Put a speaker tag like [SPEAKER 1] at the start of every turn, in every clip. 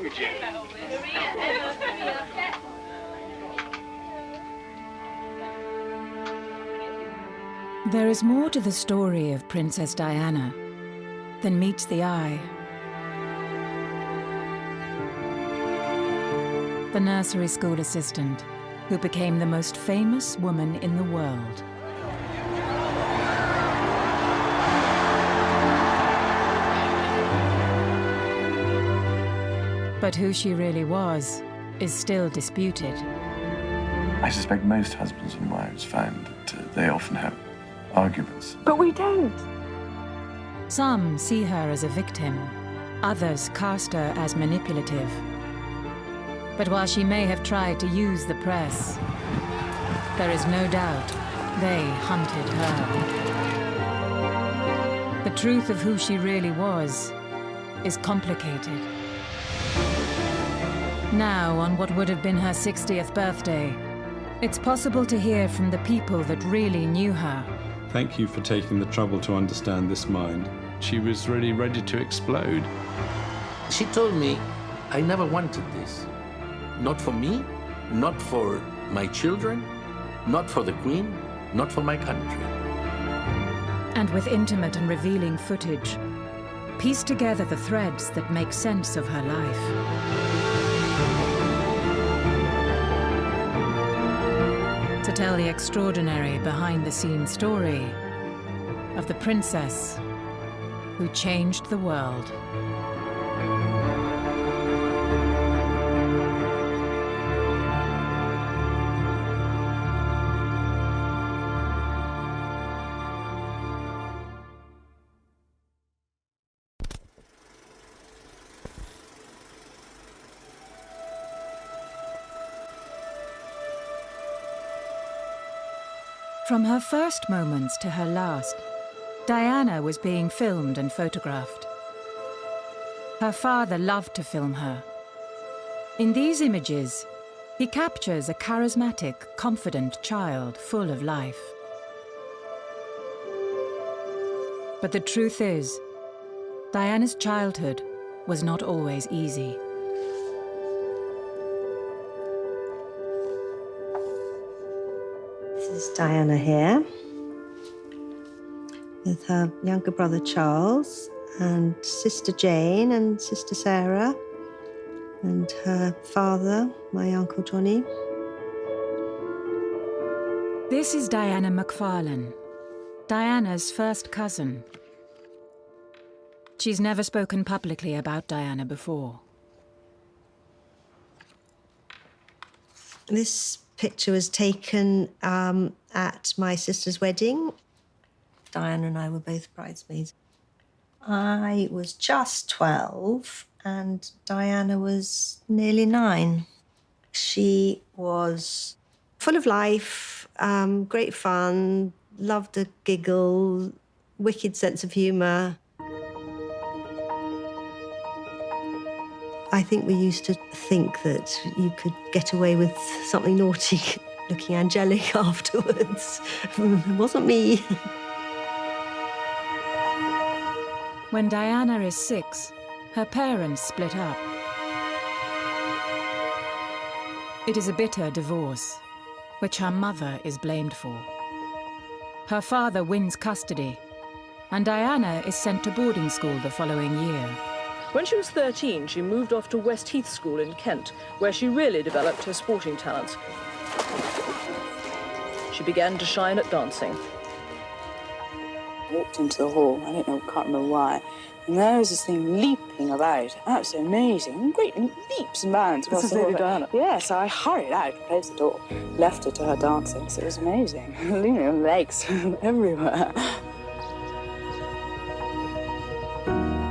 [SPEAKER 1] handkerchief.
[SPEAKER 2] There is more to the story of Princess Diana than meets the eye. The nursery school assistant who became the most famous woman in the world. But who she really was is still disputed.
[SPEAKER 3] I suspect most husbands and wives find that they often have arguments.
[SPEAKER 4] But we don't.
[SPEAKER 2] Some see her as a victim, others cast her as manipulative. But while she may have tried to use the press, there is no doubt they hunted her. The truth of who she really was is complicated. Now, on what would have been her 60th birthday, it's possible to hear from the people that really knew her.
[SPEAKER 5] Thank you for taking the trouble to understand this mind. She was really ready to explode.
[SPEAKER 6] She told me, I never wanted this. Not for me, not for my children, not for the Queen, not for my country.
[SPEAKER 2] And with intimate and revealing footage, piece together the threads that make sense of her life. To tell the extraordinary behind-the-scenes story of the princess who changed the world. From her first moments to her last, Diana was being filmed and photographed. Her father loved to film her. In these images, he captures a charismatic, confident child full of life. But the truth is, Diana's childhood was not always easy.
[SPEAKER 7] This is Diana here, with her younger brother Charles, and sister Jane and sister Sarah, and her father, my Uncle Johnny.
[SPEAKER 2] This is Diana McFarlane, Diana's first cousin. She's never spoken publicly about Diana before.
[SPEAKER 7] This picture was taken at my sister's wedding. Diana and I were both bridesmaids. I was just 12 and Diana was nearly 9. She was full of life, great fun, loved a giggle, wicked sense of humour. I think we used to think that you could get away with something naughty looking angelic afterwards. It wasn't me.
[SPEAKER 2] When Diana is 6, her parents split up. It is a bitter divorce, which her mother is blamed for. Her father wins custody, and Diana is sent to boarding school the following year.
[SPEAKER 8] When she was 13, she moved off to Westheath School in Kent, where she really developed her sporting talents. She began to shine at dancing.
[SPEAKER 9] I walked into the hall, I can't remember why, and there was this thing leaping about. Absolutely amazing. Great leaps and bounds.
[SPEAKER 8] This is Lady Diana?
[SPEAKER 9] Yeah, so I hurried out, closed the door, left her to her dancing, so it was amazing. Leaning on legs everywhere.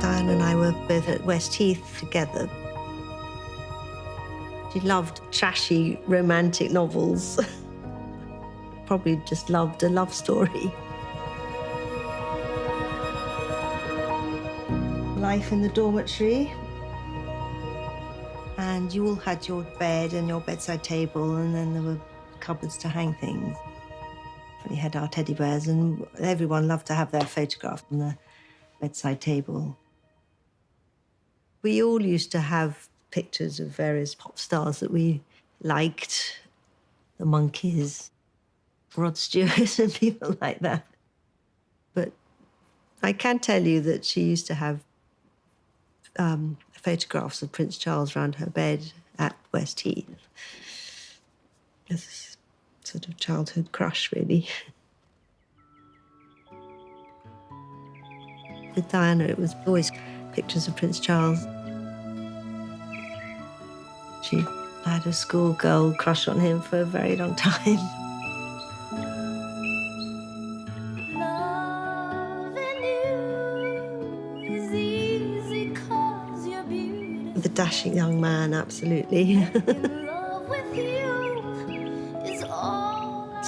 [SPEAKER 7] Diana and I were both at Westheath together. She loved trashy romantic novels. Probably just loved a love story. Life in the dormitory. And you all had your bed and your bedside table, and then there were cupboards to hang things. We had our teddy bears, and everyone loved to have their photograph on the bedside table. We all used to have pictures of various pop stars that we liked, the Monkees, Rod Stewart and people like that. But I can tell you that she used to have photographs of Prince Charles around her bed at West Heath. As a sort of childhood crush, really. With Diana, it was always pictures of Prince Charles. She had a schoolgirl crush on him for a very long time. The dashing young man, absolutely.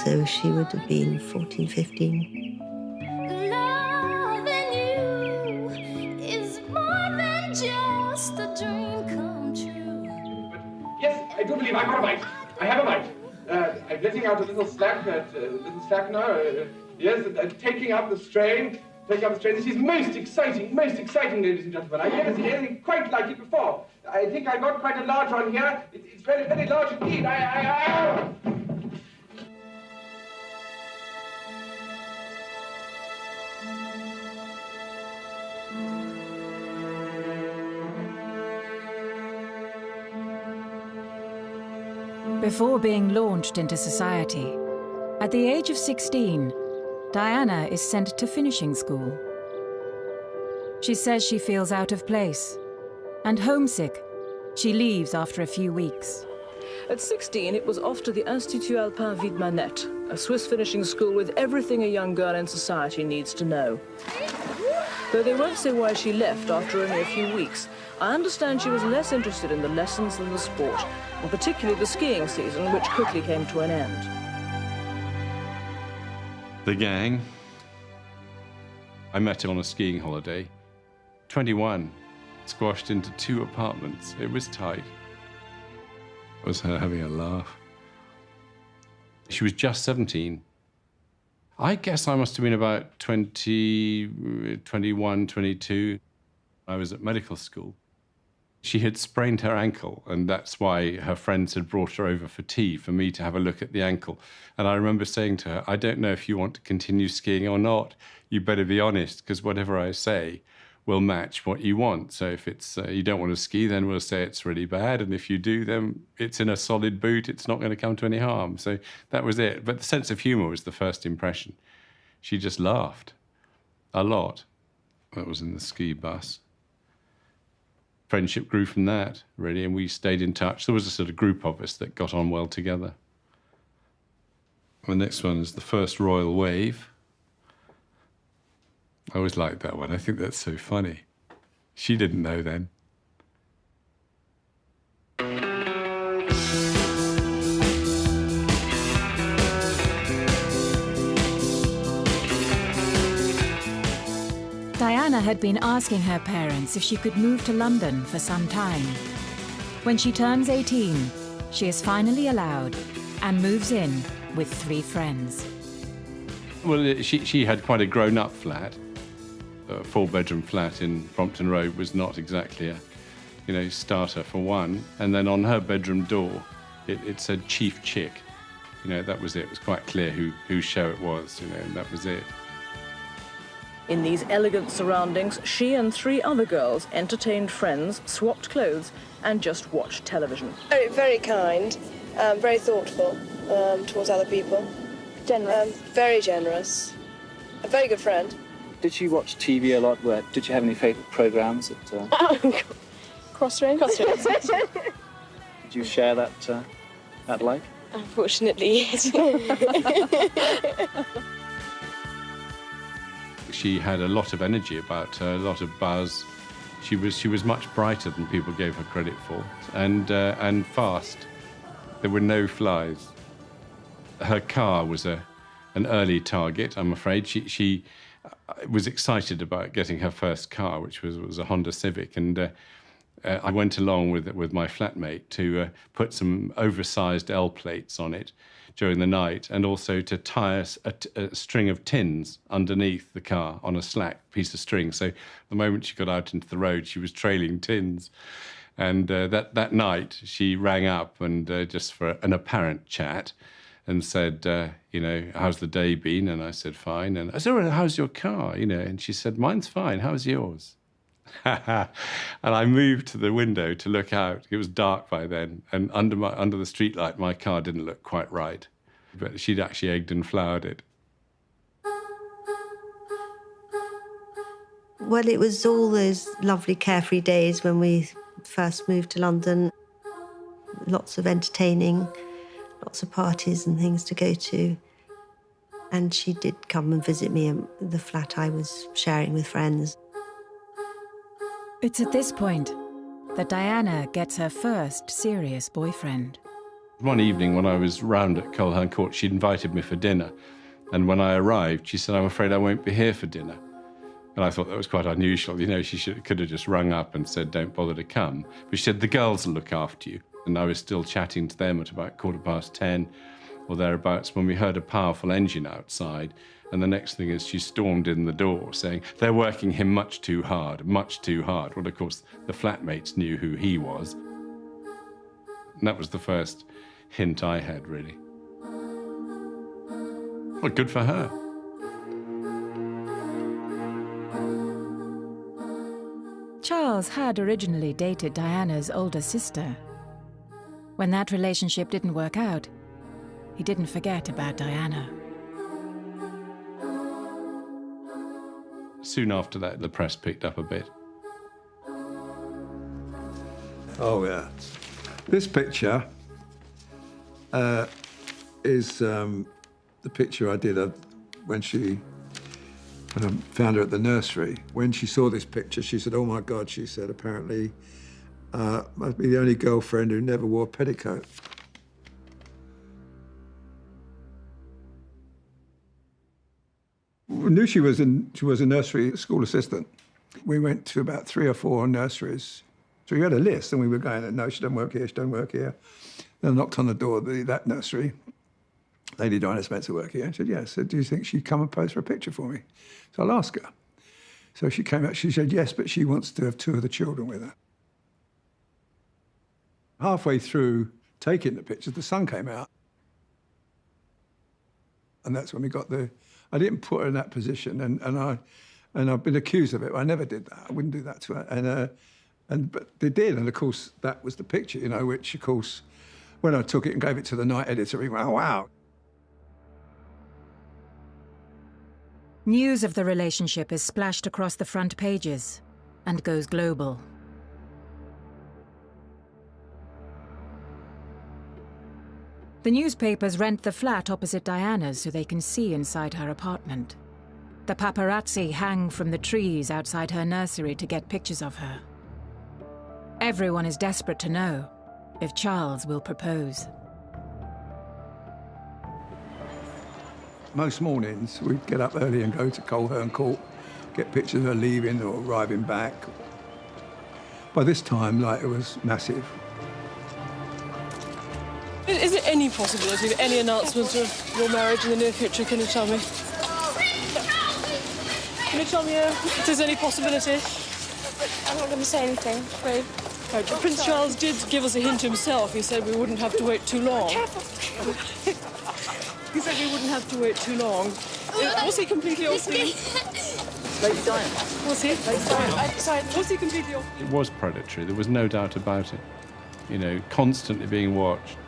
[SPEAKER 7] So she would have been 14, 15.
[SPEAKER 1] Yes, I do believe I've got a bite. I have a bite. I'm letting out a little slack now. Yes, taking up the strain. This is most exciting, ladies and gentlemen. I've never seen anything quite like it before. I think I got quite a large one here. It's very, very large indeed.
[SPEAKER 2] Before being launched into society, at the age of 16, Diana is sent to finishing school. She says she feels out of place, and homesick, she leaves after a few weeks.
[SPEAKER 8] At 16, it was off to the Institut Alpin Vidmanette, a Swiss finishing school with everything a young girl in society needs to know. Though they won't say why she left after only a few weeks, I understand she was less interested in the lessons than the sport, and particularly the skiing season, which quickly came to an end.
[SPEAKER 5] The gang. I met him on a skiing holiday. 21, squashed into 2 apartments. It was tight. It was her having a laugh. She was just 17. I guess I must have been about 20, 21, 22. I was at medical school. She had sprained her ankle, and that's why her friends had brought her over for tea, for me to have a look at the ankle. And I remember saying to her, I don't know if you want to continue skiing or not. You better be honest, because whatever I say will match what you want. So if it's you don't want to ski, then we'll say it's really bad. And if you do, then it's in a solid boot. It's not going to come to any harm. So that was it. But the sense of humor was the first impression. She just laughed a lot. That was in the ski bus. Friendship grew from that, really, and we stayed in touch. There was a sort of group of us that got on well together. The next one is the first royal wave. I always liked that one. I think that's so funny. She didn't know then.
[SPEAKER 2] Diana had been asking her parents if she could move to London for some time. When she turns 18, she is finally allowed and moves in with 3 friends.
[SPEAKER 5] Well, she had quite a grown-up flat. A 4-bedroom flat in Brompton Road was not exactly a, starter for one. And then on her bedroom door, it said Chief Chick. That was it. It was quite clear whose show it was, and that was it.
[SPEAKER 8] In these elegant surroundings, she and 3 other girls entertained friends, swapped clothes, and just watched television.
[SPEAKER 4] Very, very kind, very thoughtful towards other people.
[SPEAKER 9] Generous.
[SPEAKER 4] Very generous. A very good friend.
[SPEAKER 10] Did you watch TV a lot? Did you have any favourite programmes?
[SPEAKER 4] Crossroads.
[SPEAKER 10] Did you share that like?
[SPEAKER 4] Unfortunately, yes.
[SPEAKER 5] She had a lot of energy about her, a lot of buzz. She was much brighter than people gave her credit for, and fast. There were no flies. Her car was an early target, I'm afraid. She was excited about getting her first car, which was a Honda Civic, and I went along with my flatmate to put some oversized L plates on it during the night, and also to tie a string of tins underneath the car on a slack piece of string. So the moment she got out into the road, she was trailing tins. And that night, she rang up and just for an apparent chat and said, you know, how's the day been? And I said, fine. And I said, oh, how's your car? You know, and she said, mine's fine. How's yours? And I moved to the window to look out. It was dark by then. And under the streetlight, my car didn't look quite right. But she'd actually egged and flowered it.
[SPEAKER 7] Well, it was all those lovely carefree days when we first moved to London. Lots of entertaining, lots of parties and things to go to. And she did come and visit me in the flat I was sharing with friends.
[SPEAKER 2] It's at this point that Diana gets her first serious boyfriend.
[SPEAKER 5] One evening when I was round at Coleherne Court, she'd invited me for dinner. And when I arrived, she said, I'm afraid I won't be here for dinner. And I thought that was quite unusual. You know, she could have just rung up and said, don't bother to come. But she said, the girls will look after you. And I was still chatting to them at about 10:15 or thereabouts when we heard a powerful engine outside. And the next thing is she stormed in the door saying, they're working him much too hard, much too hard. Well, of course, the flatmates knew who he was. And that was the first hint I had, really. Well, good for her.
[SPEAKER 2] Charles had originally dated Diana's older sister. When that relationship didn't work out, he didn't forget about Diana.
[SPEAKER 5] Soon after that, the press picked up a bit.
[SPEAKER 11] Oh, yeah. This picture is the picture I did when I found her at the nursery. When she saw this picture, she said, oh, my God, she said, apparently, must be the only girlfriend who never wore a petticoat. We knew she was a nursery school assistant. We went to about 3 or 4 nurseries. So we had a list, and we were going, no, she doesn't work here, she doesn't work here. Then I knocked on the door of that nursery. Lady Diana Spencer work here. I said, yes. I said, do you think she'd come and pose for a picture for me? So I'll ask her. So she came out, she said, yes, but she wants to have 2 of the children with her. Halfway through taking the pictures, the sun came out. And that's when we got I didn't put her in that position, and I've been accused of it. I never did that. I wouldn't do that to her. But they did, and of course, that was the picture, you know, which, of course, when I took it and gave it to the night editor, he went, oh, wow.
[SPEAKER 2] News of the relationship is splashed across the front pages and goes global. The newspapers rent the flat opposite Diana's so they can see inside her apartment. The paparazzi hang from the trees outside her nursery to get pictures of her. Everyone is desperate to know if Charles will propose.
[SPEAKER 11] Most mornings, we'd get up early and go to Coleherne Court, get pictures of her leaving or arriving back. By this time, like, it was massive.
[SPEAKER 8] Is there any possibility of any announcement of your marriage in the near future? Can you tell me? Can you tell me if there's any possibility?
[SPEAKER 12] I'm not going to say anything, Ray.
[SPEAKER 8] Right, but Prince Charles did give us a hint himself. He said we wouldn't have to wait too long. He said we wouldn't have to wait too long. Was he completely off the...
[SPEAKER 10] Lady Diana.
[SPEAKER 8] Was he?
[SPEAKER 12] Lady Diana. Sorry.
[SPEAKER 8] Was he completely off?
[SPEAKER 5] It was predatory. There was no doubt about it. You know, constantly being watched.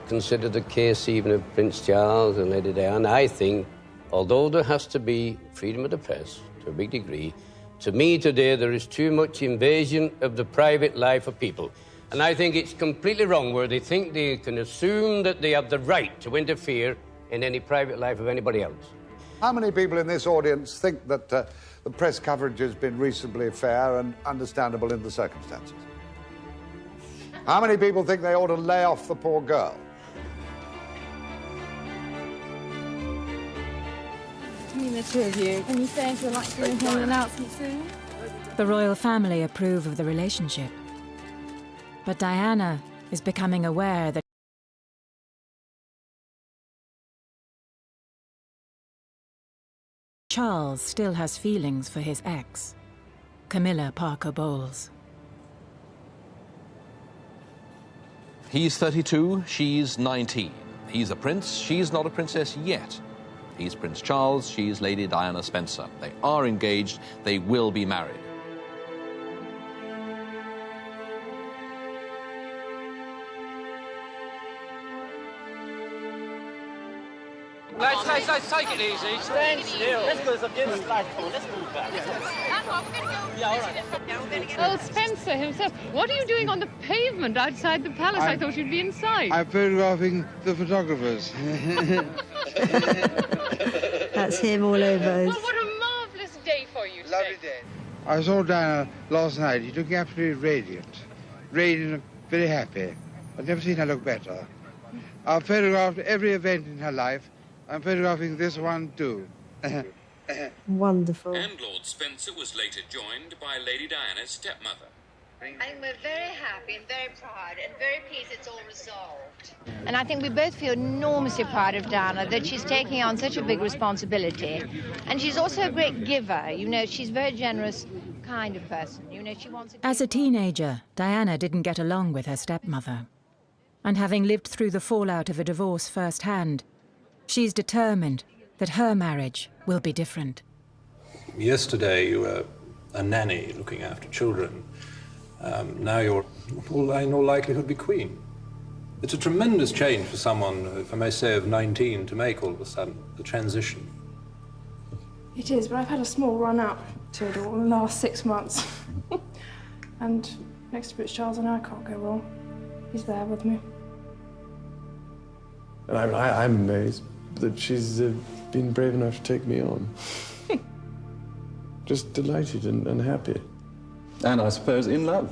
[SPEAKER 13] Consider the case even of Prince Charles and Lady Diana. I think, although there has to be freedom of the press to a big degree, to me today there is too much invasion of the private life of people. And I think it's completely wrong where they think they can assume that they have the right to interfere in any private life of anybody else.
[SPEAKER 14] How many people in this audience think that the press coverage has been reasonably fair and understandable in the circumstances? How many people think they ought to lay off the poor girl?
[SPEAKER 12] Between the 2 of you, can you say if you're like to do an announcement soon?
[SPEAKER 2] The royal family approve of the relationship. But Diana is becoming aware that Charles still has feelings for his ex, Camilla Parker Bowles.
[SPEAKER 15] He's 32, she's 19. He's a prince, she's not a princess yet. He's Prince Charles, she's Lady Diana Spencer. They are engaged, they will be married.
[SPEAKER 16] Let's take it easy. Stand still. Let's go to the flagpole. Let's move back. Yeah, all right.
[SPEAKER 12] Oh, Spencer himself. What are you doing on the pavement outside the palace? I thought you'd be inside.
[SPEAKER 17] I'm photographing the photographers.
[SPEAKER 7] That's him all over.
[SPEAKER 12] Well, what a marvellous day for you today.
[SPEAKER 17] Lovely day. I saw Diana last night. She looked absolutely radiant. Radiant and very happy. I've never seen her look better. I've photographed every event in her life. I'm photographing this one, too.
[SPEAKER 7] Wonderful.
[SPEAKER 18] And Lord Spencer was later joined by Lady Diana's stepmother.
[SPEAKER 19] I think we're very happy and very proud and very pleased it's all resolved.
[SPEAKER 20] And I think we both feel enormously proud of Diana, that she's taking on such a big responsibility. And she's also a great giver. You know, she's a very generous kind of person. You know, she wants...
[SPEAKER 2] As a teenager, Diana didn't get along with her stepmother. And having lived through the fallout of a divorce firsthand, she's determined that her marriage will be different.
[SPEAKER 21] Yesterday you were a nanny looking after children. Now you're, in all likelihood, be queen. It's a tremendous change for someone, if I may say, of 19 to make all of a sudden, the transition.
[SPEAKER 22] It is, but I've had a small run up to it all in the last 6 months. And next to Prince Charles and I can't go wrong. He's there with me.
[SPEAKER 3] And I'm amazed that she's been brave enough to take me on. Just delighted and happy.
[SPEAKER 23] And I suppose in love.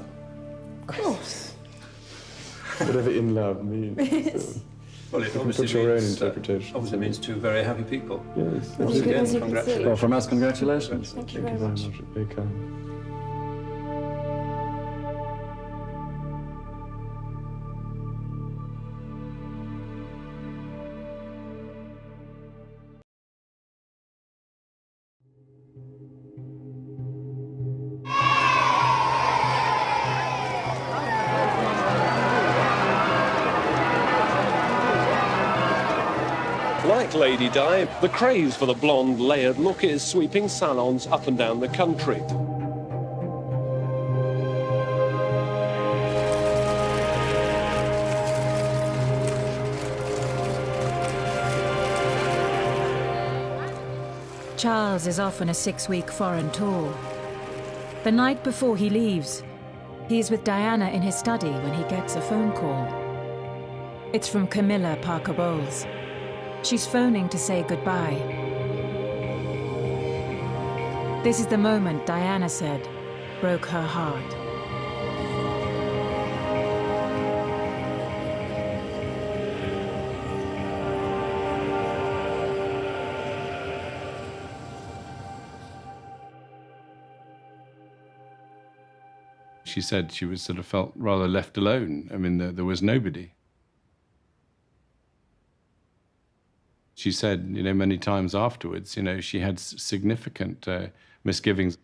[SPEAKER 22] Of course.
[SPEAKER 3] Whatever in love means.
[SPEAKER 21] Well, it
[SPEAKER 3] you
[SPEAKER 21] obviously
[SPEAKER 3] can put your own
[SPEAKER 21] means,
[SPEAKER 3] interpretation.
[SPEAKER 21] Obviously means two very happy people.
[SPEAKER 3] Yes.
[SPEAKER 21] Once again, congratulations.
[SPEAKER 23] Well, from us, congratulations.
[SPEAKER 22] Thank you very much.
[SPEAKER 3] Very kind.
[SPEAKER 24] Like Lady Di, the craze for the blonde, layered look is sweeping salons up and down the country.
[SPEAKER 2] Charles is off on a 6-week foreign tour. The night before he leaves, he's with Diana in his study when he gets a phone call. It's from Camilla Parker Bowles. She's phoning to say goodbye. This is the moment Diana said broke her heart.
[SPEAKER 5] She said she was sort of felt rather left alone. I mean, there was nobody. She said, you know, many times afterwards, you know, she had significant misgivings.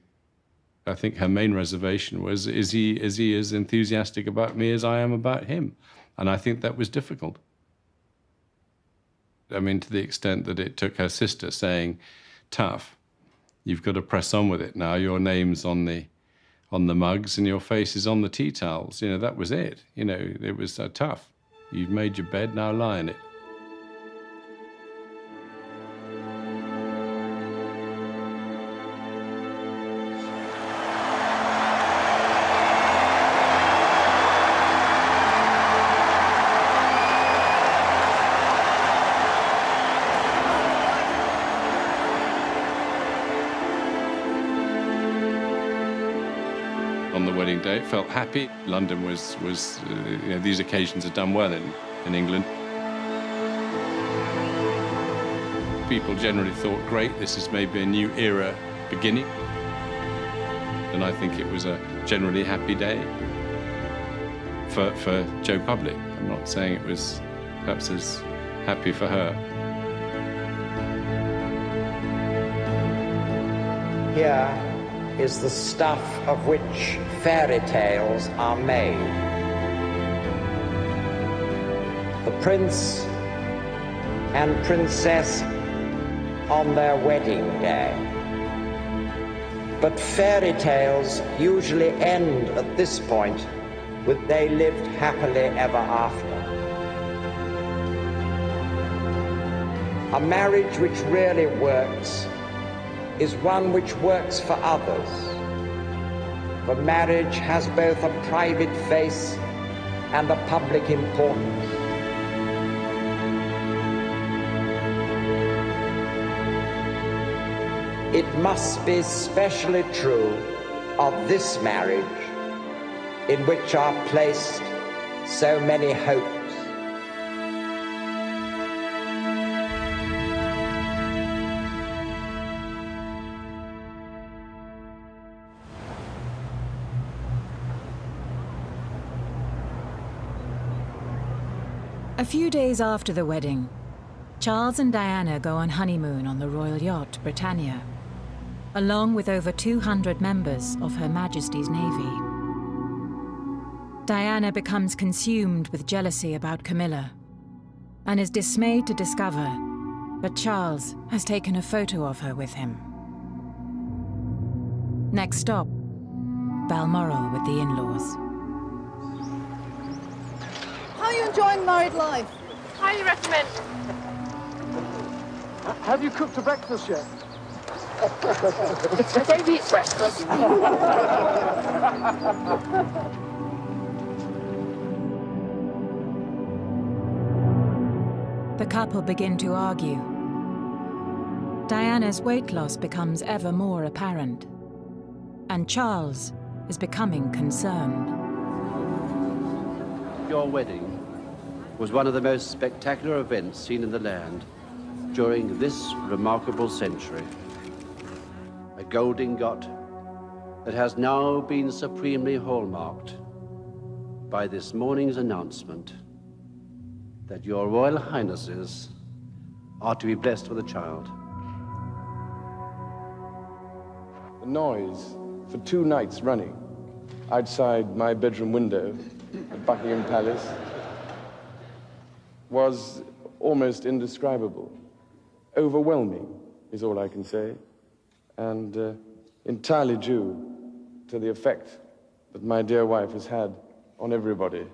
[SPEAKER 5] I think her main reservation was, is he as enthusiastic about me as I am about him? And I think that was difficult. I mean, to the extent that it took her sister saying, tough, you've got to press on with it now. Your name's on the mugs and your face is on the tea towels. You know, that was it. You know, it was tough. You've made your bed, now lie in it. On the wedding day, it felt happy. London was you know, these occasions are done well in England. People generally thought, great, this is maybe a new era beginning. And I think it was a generally happy day for Joe Public. I'm not saying it was perhaps as happy for her.
[SPEAKER 25] Here is the stuff of which fairy tales are made. the prince and princess on their wedding day. But fairy tales usually end at this point with they lived happily ever after. A marriage which really works is one which works for others. For marriage has both a private face and a public importance. It must be specially true of this marriage, in which are placed so many hopes.
[SPEAKER 2] A few days after the wedding, Charles and Diana go on honeymoon on the royal yacht Britannia, along with over 200 members of Her Majesty's Navy. Diana becomes consumed with jealousy about Camilla and is dismayed to discover that Charles has taken a photo of her with him. Next stop, Balmoral with the in-laws.
[SPEAKER 1] How are you enjoying married life?
[SPEAKER 12] Highly recommend.
[SPEAKER 1] Have you cooked a breakfast yet?
[SPEAKER 12] I don't eat breakfast.
[SPEAKER 2] The couple begin to argue. Diana's weight loss becomes ever more apparent, and Charles is becoming concerned.
[SPEAKER 13] Your wedding was one of the most spectacular events seen in the land during this remarkable century. A gold ingot that has now been supremely hallmarked by this morning's announcement that your Royal Highnesses are to be blessed with a child.
[SPEAKER 4] The noise for 2 nights running outside my bedroom window at Buckingham Palace was almost indescribable. Overwhelming is all I can say, and entirely due to the effect that my dear wife has had on everybody.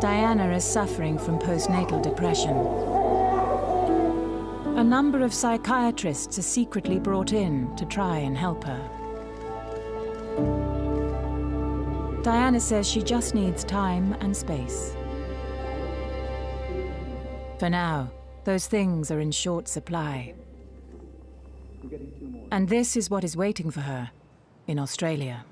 [SPEAKER 2] Diana is suffering from postnatal depression. A number of psychiatrists are secretly brought in to try and help her. Diana says she just needs time and space. For now, those things are in short supply. And this is what is waiting for her in Australia.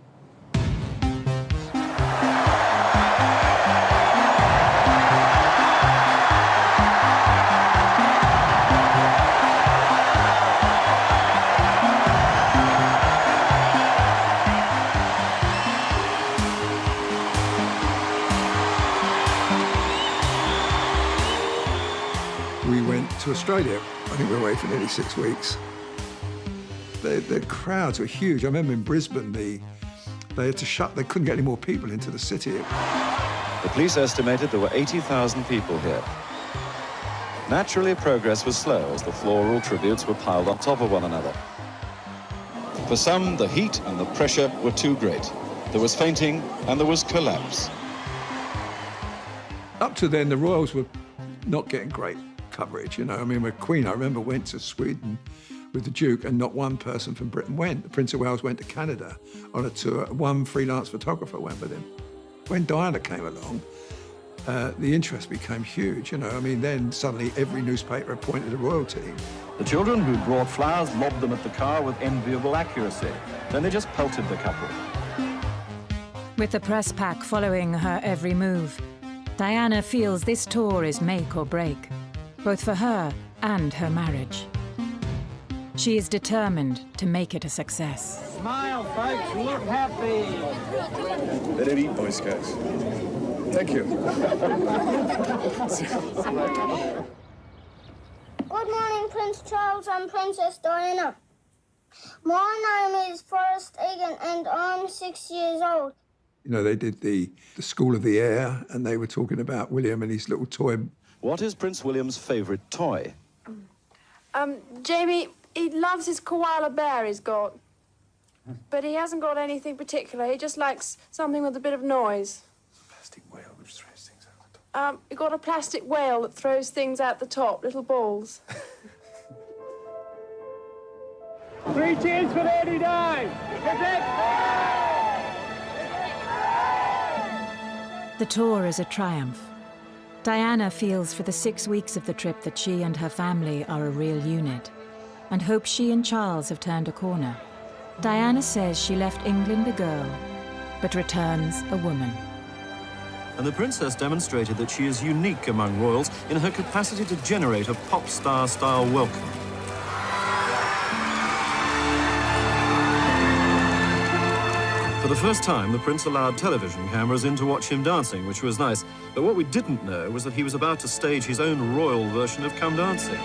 [SPEAKER 6] To Australia. I think we were away for nearly 6 weeks. The crowds were huge. I remember in Brisbane, they had to shut, they couldn't get any more people into the city.
[SPEAKER 9] The police estimated there were 80,000 people here. Naturally, progress was slow as the floral tributes were piled on top of one another. For some, the heat and the pressure were too great. There was fainting and there was collapse.
[SPEAKER 6] Up to then, the royals were not getting great coverage, you know. I mean, the Queen, I remember, went to Sweden with the Duke and not one person from Britain went. The Prince of Wales went to Canada on a tour. One freelance photographer went with him. When Diana came along, the interest became huge, you know. I mean, then suddenly every newspaper appointed a royal team.
[SPEAKER 9] The children who brought flowers lobbed them at the car with enviable accuracy. Then they just pelted the couple.
[SPEAKER 2] With the press pack following her every move, Diana feels this tour is make or break, both for her and her marriage. She is determined to make it a success.
[SPEAKER 16] Smile, folks, look happy.
[SPEAKER 3] Let it eat, Boy Scouts. Thank you.
[SPEAKER 8] Good morning, Prince Charles and Princess Diana. My name is Forrest Egan and I'm 6 years old.
[SPEAKER 6] You know, they did the School of the Air and they were talking about William and his little toy.
[SPEAKER 9] What is Prince William's favourite toy?
[SPEAKER 22] Jamie, he loves his koala bear he's got. But he hasn't got anything particular. He just likes something with a bit of noise.
[SPEAKER 3] Plastic whale which throws things out the top.
[SPEAKER 22] He got a plastic whale that throws things out the top, little balls.
[SPEAKER 16] 3 cheers for Lady Di!
[SPEAKER 2] The tour is a triumph. Diana feels for the 6 weeks of the trip that she and her family are a real unit, and hopes she and Charles have turned a corner. Diana says she left England a girl, but returns a woman.
[SPEAKER 9] And the princess demonstrated that she is unique among royals in her capacity to generate a pop star-style welcome. For the first time, the prince allowed television cameras in to watch him dancing, which was nice. But what we didn't know was that he was about to stage his own royal version of Come Dancing.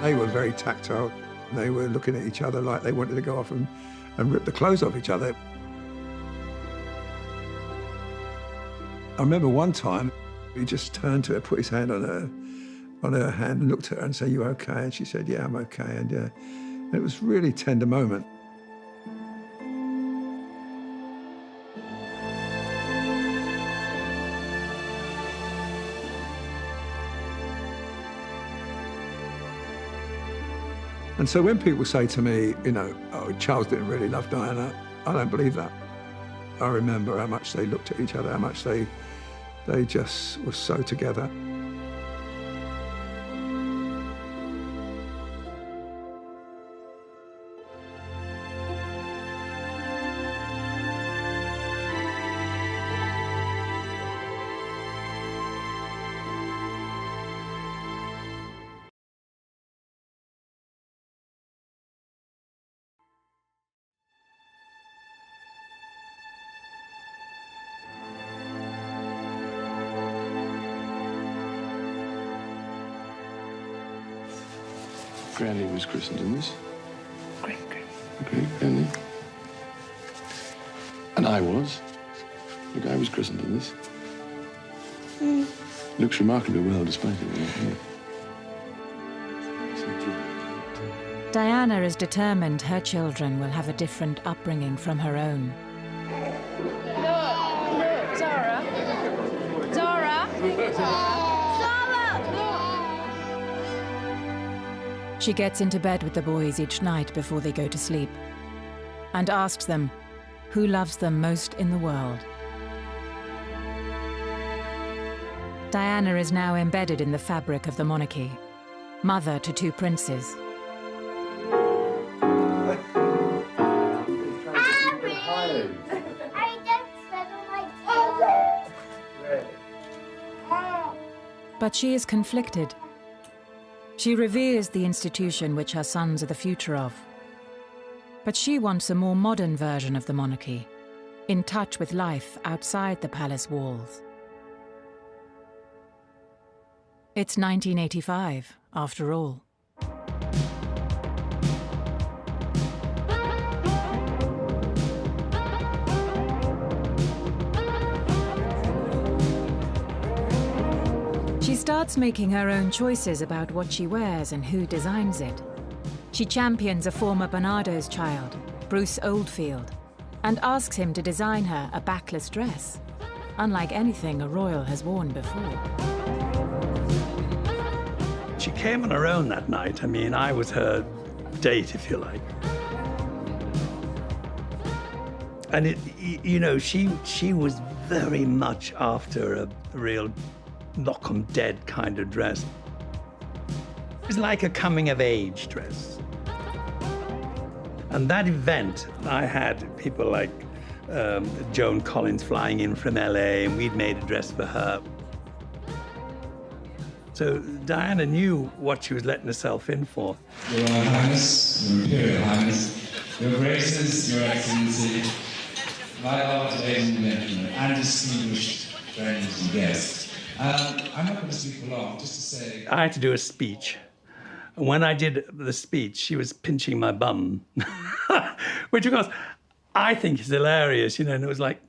[SPEAKER 6] They were very tactile. They were looking at each other like they wanted to go off and rip the clothes off each other. I remember one time, he just turned to her, put his hand on her hand, and looked at her and said, "You okay?" And she said, "Yeah, I'm okay." And it was a really tender moment. And so when people say to me, you know, "Oh, Charles didn't really love Diana," I don't believe that. I remember how much they looked at each other, how much they just were so together.
[SPEAKER 3] Granny was christened in this. Great Granny. And I was. Look, I was christened in this. Looks remarkably well despite it.
[SPEAKER 2] Diana is determined her children will have a different upbringing from her own.
[SPEAKER 12] Look, Zara. Zara.
[SPEAKER 2] She gets into bed with the boys each night before they go to sleep and asks them who loves them most in the world. Diana is now embedded in the fabric of the monarchy, mother to 2 princes. But she is conflicted. She reveres the institution which her sons are the future of. But she wants a more modern version of the monarchy, in touch with life outside the palace walls. It's 1985, after all. She starts making her own choices about what she wears and who designs it. She champions a former Barnardo's child, Bruce Oldfield, and asks him to design her a backless dress, unlike anything a royal has worn before.
[SPEAKER 10] She came on her own that night. I mean, I was her date, if you like. And you know, she was very much after a real knock-'em-dead kind of dress. It was like a coming-of-age dress. And that event, I had people like Joan Collins flying in from LA, and we'd made a dress for her. So Diana knew what she was letting herself in for.
[SPEAKER 7] Your Royal Highness, Your Imperial Highness, Your Graces, Your Excellency, my beloved ladies and gentlemen, and distinguished friends and guests. I'm not going to speak for long, just to say...
[SPEAKER 10] I had to do a speech. And when I did the speech, she was pinching my bum, which, of course, I think is hilarious, you know, and it was like...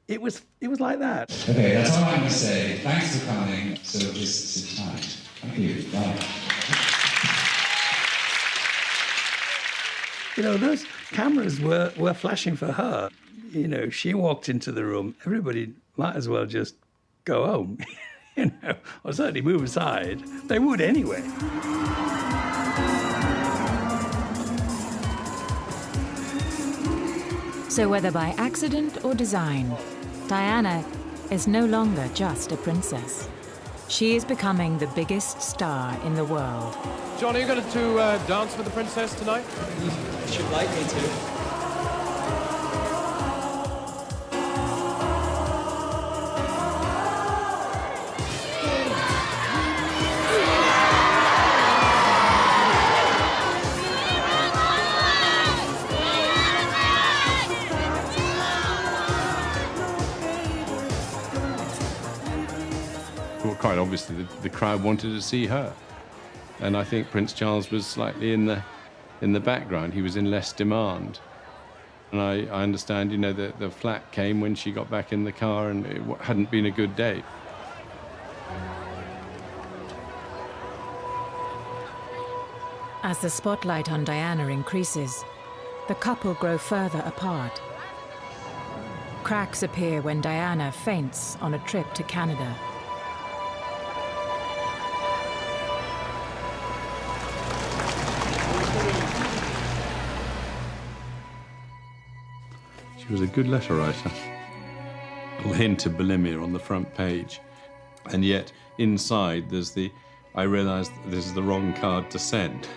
[SPEAKER 10] It was like that.
[SPEAKER 7] Okay, that's all I'm going to say. Thanks for coming. So this is time. Thank you. Bye.
[SPEAKER 10] You know, those cameras were flashing for her. You know, she walked into the room, everybody might as well just go home, you know, or certainly move aside. They would anyway.
[SPEAKER 2] So whether by accident or design, Diana is no longer just a princess. She is becoming the biggest star in the world.
[SPEAKER 24] John, are you going to dance with the princess tonight?
[SPEAKER 11] You should like me to.
[SPEAKER 5] Well, quite obviously, the crowd wanted to see her. And I think Prince Charles was slightly in the background. He was in less demand. And I understand, you know, the flat came when she got back in the car, and it hadn't been a good day.
[SPEAKER 2] As the spotlight on Diana increases, the couple grow further apart. Cracks appear when Diana faints on a trip to Canada.
[SPEAKER 5] She was a good letter writer. A little hint of bulimia on the front page. And yet, inside, there's I realized this is the wrong card to send.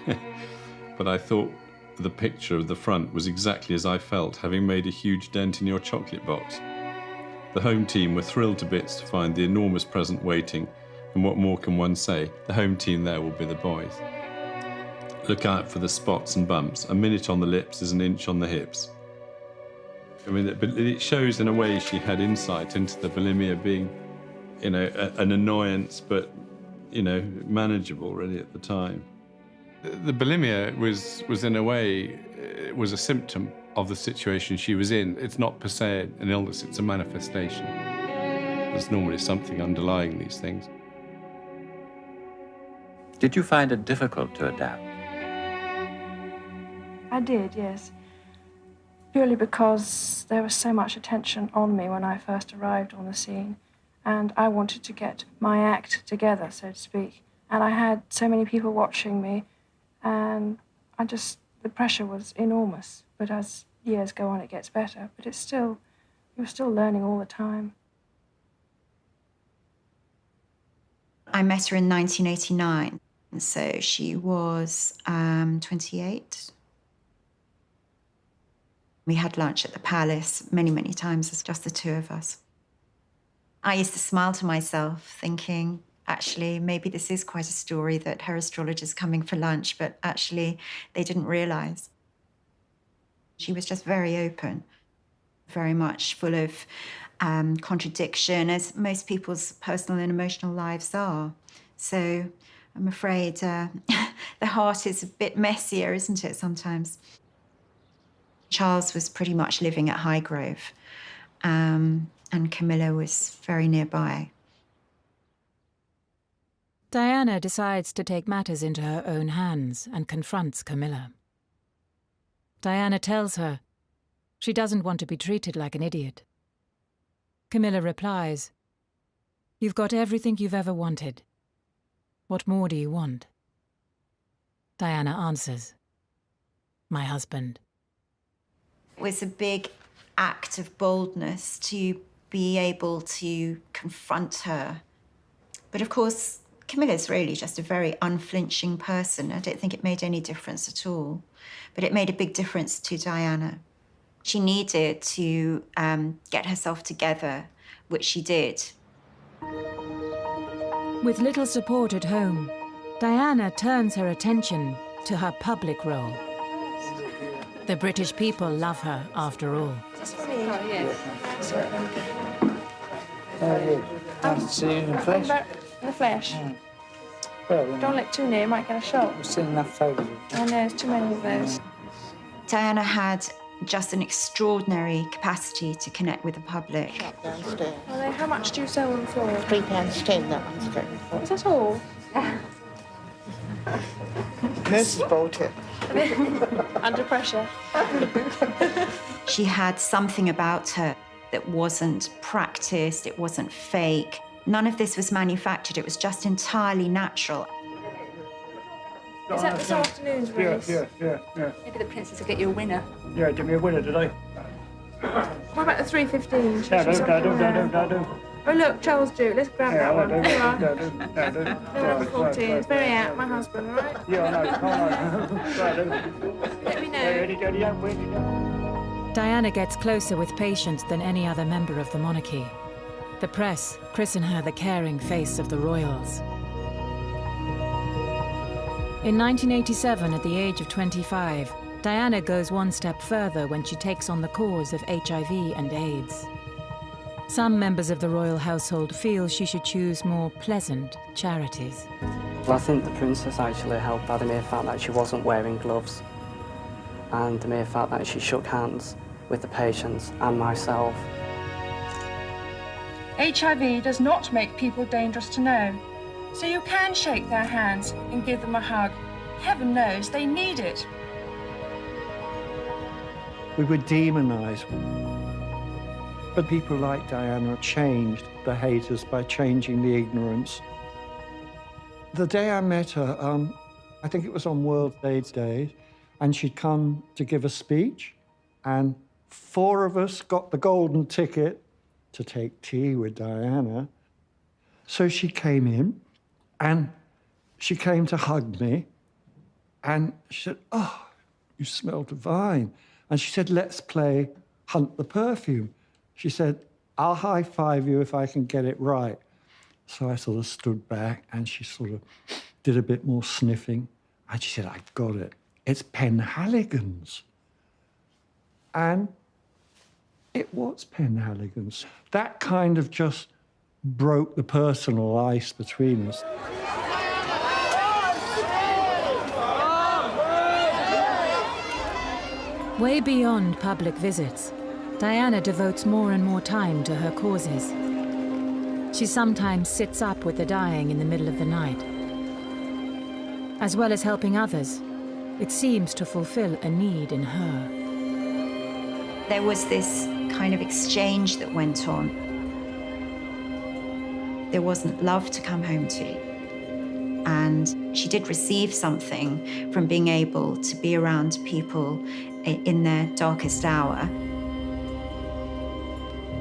[SPEAKER 5] But I thought the picture of the front was exactly as I felt, having made a huge dent in your chocolate box. The home team were thrilled to bits to find the enormous present waiting, and what more can one say? The home team there will be the boys. Look out for the spots and bumps. A minute on the lips is an inch on the hips. I mean, it shows in a way she had insight into the bulimia being, you know, an annoyance, but, you know, manageable really at the time. The bulimia was in a way, it was a symptom of the situation she was in. It's not per se an illness, it's a manifestation. There's normally something underlying these things.
[SPEAKER 14] Did you find it difficult to adapt?
[SPEAKER 22] I did, yes. Purely because there was so much attention on me when I first arrived on the scene, and I wanted to get my act together, so to speak. And I had so many people watching me, and the pressure was enormous. But as years go on, it gets better. But you're still learning all the time.
[SPEAKER 15] I met her in 1989, so she was 28. We had lunch at the palace many, many times as just the two of us. I used to smile to myself, thinking, actually, maybe this is quite a story that her astrologer's coming for lunch, but actually, they didn't realize. She was just very open, very much full of contradiction, as most people's personal and emotional lives are. So I'm afraid the heart is a bit messier, isn't it, sometimes? Charles was pretty much living at Highgrove, and Camilla was very nearby.
[SPEAKER 2] Diana decides to take matters into her own hands and confronts Camilla. Diana tells her she doesn't want to be treated like an idiot. Camilla replies, "You've got everything you've ever wanted. What more do you want?" Diana answers, "My husband."
[SPEAKER 15] It was a big act of boldness to be able to confront her. But of course, Camilla's really just a very unflinching person. I don't think it made any difference at all. But it made a big difference to Diana. She needed to get herself together, which she did.
[SPEAKER 2] With little support at home, Diana turns her attention to her public role. The British people love her, after all.
[SPEAKER 11] Nice to see you in the flesh.
[SPEAKER 22] In the flesh. Don't look too near, you might get a shot.
[SPEAKER 11] I've seen enough photos.
[SPEAKER 22] I know, there's too many of those.
[SPEAKER 15] Diana had just an extraordinary capacity to connect with the public.
[SPEAKER 22] Well, then, how much do you sell on the floor?
[SPEAKER 17] £3.10, that one's going for.
[SPEAKER 22] Is that all?
[SPEAKER 17] Nurses bought it.
[SPEAKER 22] Under pressure.
[SPEAKER 15] She had something about her that wasn't practiced, it wasn't fake. None of this was manufactured, it was just entirely natural.
[SPEAKER 22] Is that this afternoon's race?
[SPEAKER 12] Yeah. Maybe the princess will get you a winner.
[SPEAKER 11] Yeah, give me a winner today.
[SPEAKER 22] What about the 3:15?
[SPEAKER 11] No.
[SPEAKER 22] Oh, look, Charles Duke. Let's grab that one. There you are.
[SPEAKER 11] No.
[SPEAKER 22] Number 14. It's very out, my husband, all right?
[SPEAKER 11] Yeah, I know.
[SPEAKER 22] Let me know.
[SPEAKER 2] Diana gets closer with patience than any other member of the monarchy. The press christen her the caring face of the royals. In 1987, at the age of 25, Diana goes one step further when she takes on the cause of HIV and AIDS. Some members of the royal household feel she should choose more pleasant charities.
[SPEAKER 18] Well, I think the princess actually helped by the mere fact that she wasn't wearing gloves and the mere fact that she shook hands with the patients and myself.
[SPEAKER 22] HIV does not make people dangerous to know. So you can shake their hands and give them a hug. Heaven knows they need it.
[SPEAKER 19] We were demonized. But people like Diana changed the haters by changing the ignorance. The day I met her, I think it was on World AIDS Day, and she'd come to give a speech, and 4 of us got the golden ticket to take tea with Diana. So she came in, and she came to hug me, and she said, "Oh, you smell divine." And she said, "Let's play Hunt the Perfume." She said, "I'll high-five you if I can get it right." So I sort of stood back, and she sort of did a bit more sniffing, and she said, "I've got it. It's Penhaligon's." And it was Penhaligon's. That kind of just broke the personal ice between us.
[SPEAKER 2] Way beyond public visits, Diana devotes more and more time to her causes. She sometimes sits up with the dying in the middle of the night. As well as helping others, it seems to fulfill a need in her.
[SPEAKER 15] There was this kind of exchange that went on. There wasn't love to come home to. And she did receive something from being able to be around people in their darkest hour.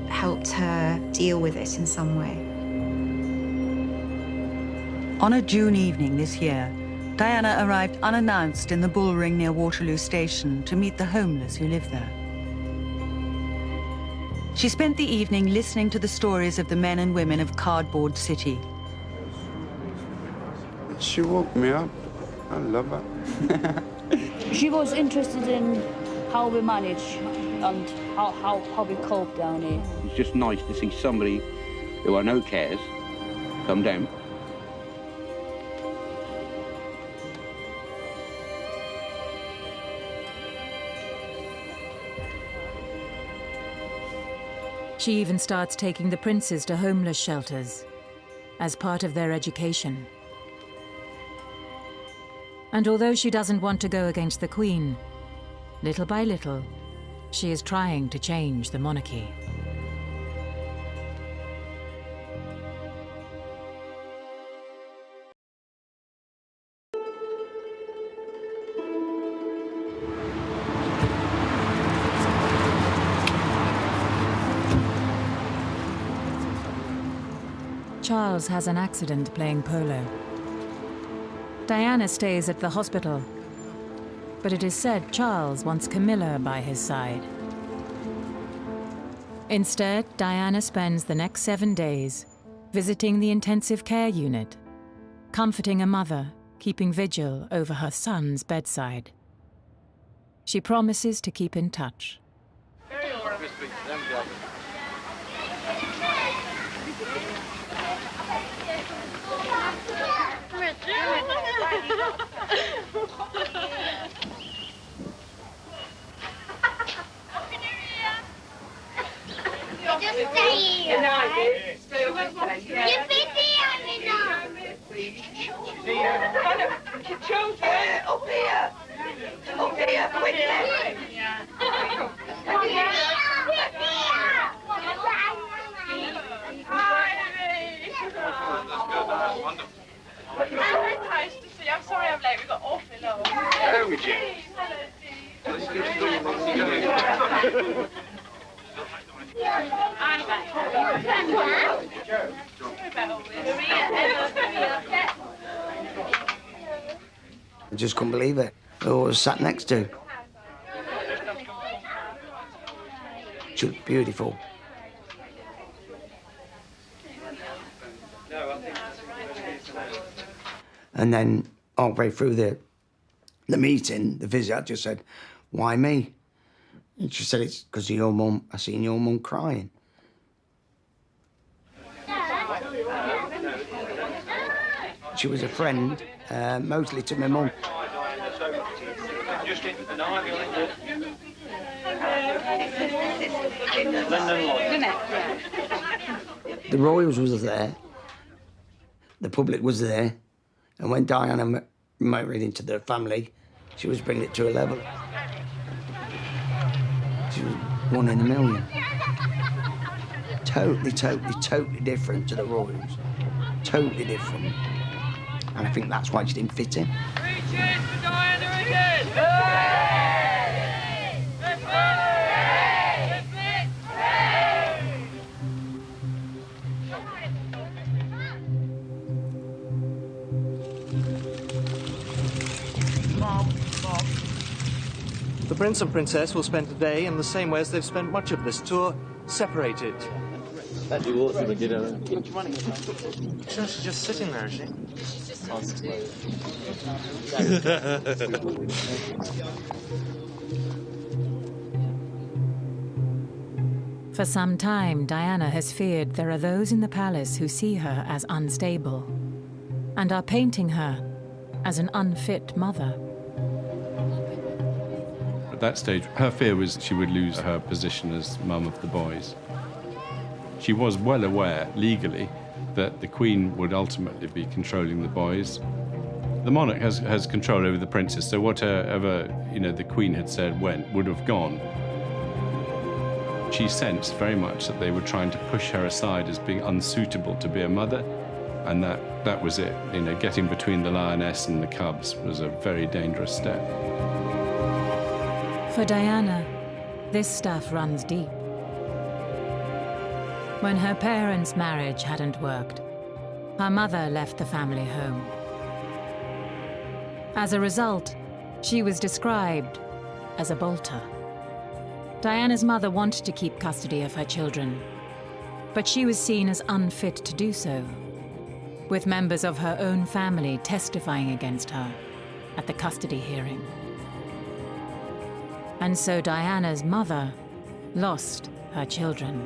[SPEAKER 15] Helped her deal with it in some way.
[SPEAKER 20] On a June evening this year, Diana arrived unannounced in the Bull Ring near Waterloo Station to meet the homeless who live there. She spent the evening listening to the stories of the men and women of Cardboard City.
[SPEAKER 21] She woke me up. I love her.
[SPEAKER 12] She was interested in how we manage and how we cope down here.
[SPEAKER 26] It's just nice to see somebody who I know cares come down.
[SPEAKER 2] She even starts taking the princes to homeless shelters as part of their education. And although she doesn't want to go against the Queen, little by little, she is trying to change the monarchy. Charles has an accident playing polo. Diana stays at the hospital, but it is said Charles wants Camilla by his side. Instead, Diana spends the next 7 days visiting the intensive care unit, comforting a mother, keeping vigil over her son's bedside. She promises to keep in touch.
[SPEAKER 16] I'm sorry I'm late, we got awfully low.
[SPEAKER 1] Oh, we did.
[SPEAKER 4] I just couldn't believe it. Who I was sat next to. She was beautiful. And then halfway through the meeting, the visit just said, "Why me?" And she said, "It's because of your mum. I seen your mum crying." She was a friend, mostly to my mum. The royals was there. The public was there. And when Diana married into the family, she was bringing it to a level. She was 1 in a million. Totally different to the royals. Totally different. And I think that's why she didn't fit in.
[SPEAKER 16] 3 cheers for Diana again!
[SPEAKER 8] The Prince and Princess will spend a day in the same way as they've spent much of this tour, separated.
[SPEAKER 13] That'd be awesome to get her.
[SPEAKER 8] She's just sitting there, is she?
[SPEAKER 2] For some time, Diana has feared there are those in the palace who see her as unstable and are painting her as an unfit mother.
[SPEAKER 5] At that stage, her fear was she would lose her position as mum of the boys. She was well aware, legally, that the Queen would ultimately be controlling the boys. The monarch has control over the princes, so whatever the Queen had said would have gone. She sensed very much that they were trying to push her aside as being unsuitable to be a mother, and that was it. Getting between the lioness and the cubs was a very dangerous step.
[SPEAKER 2] For Diana, this stuff runs deep. When her parents' marriage hadn't worked, her mother left the family home. As a result, she was described as a bolter. Diana's mother wanted to keep custody of her children, but she was seen as unfit to do so, with members of her own family testifying against her at the custody hearing. And so Diana's mother lost her children.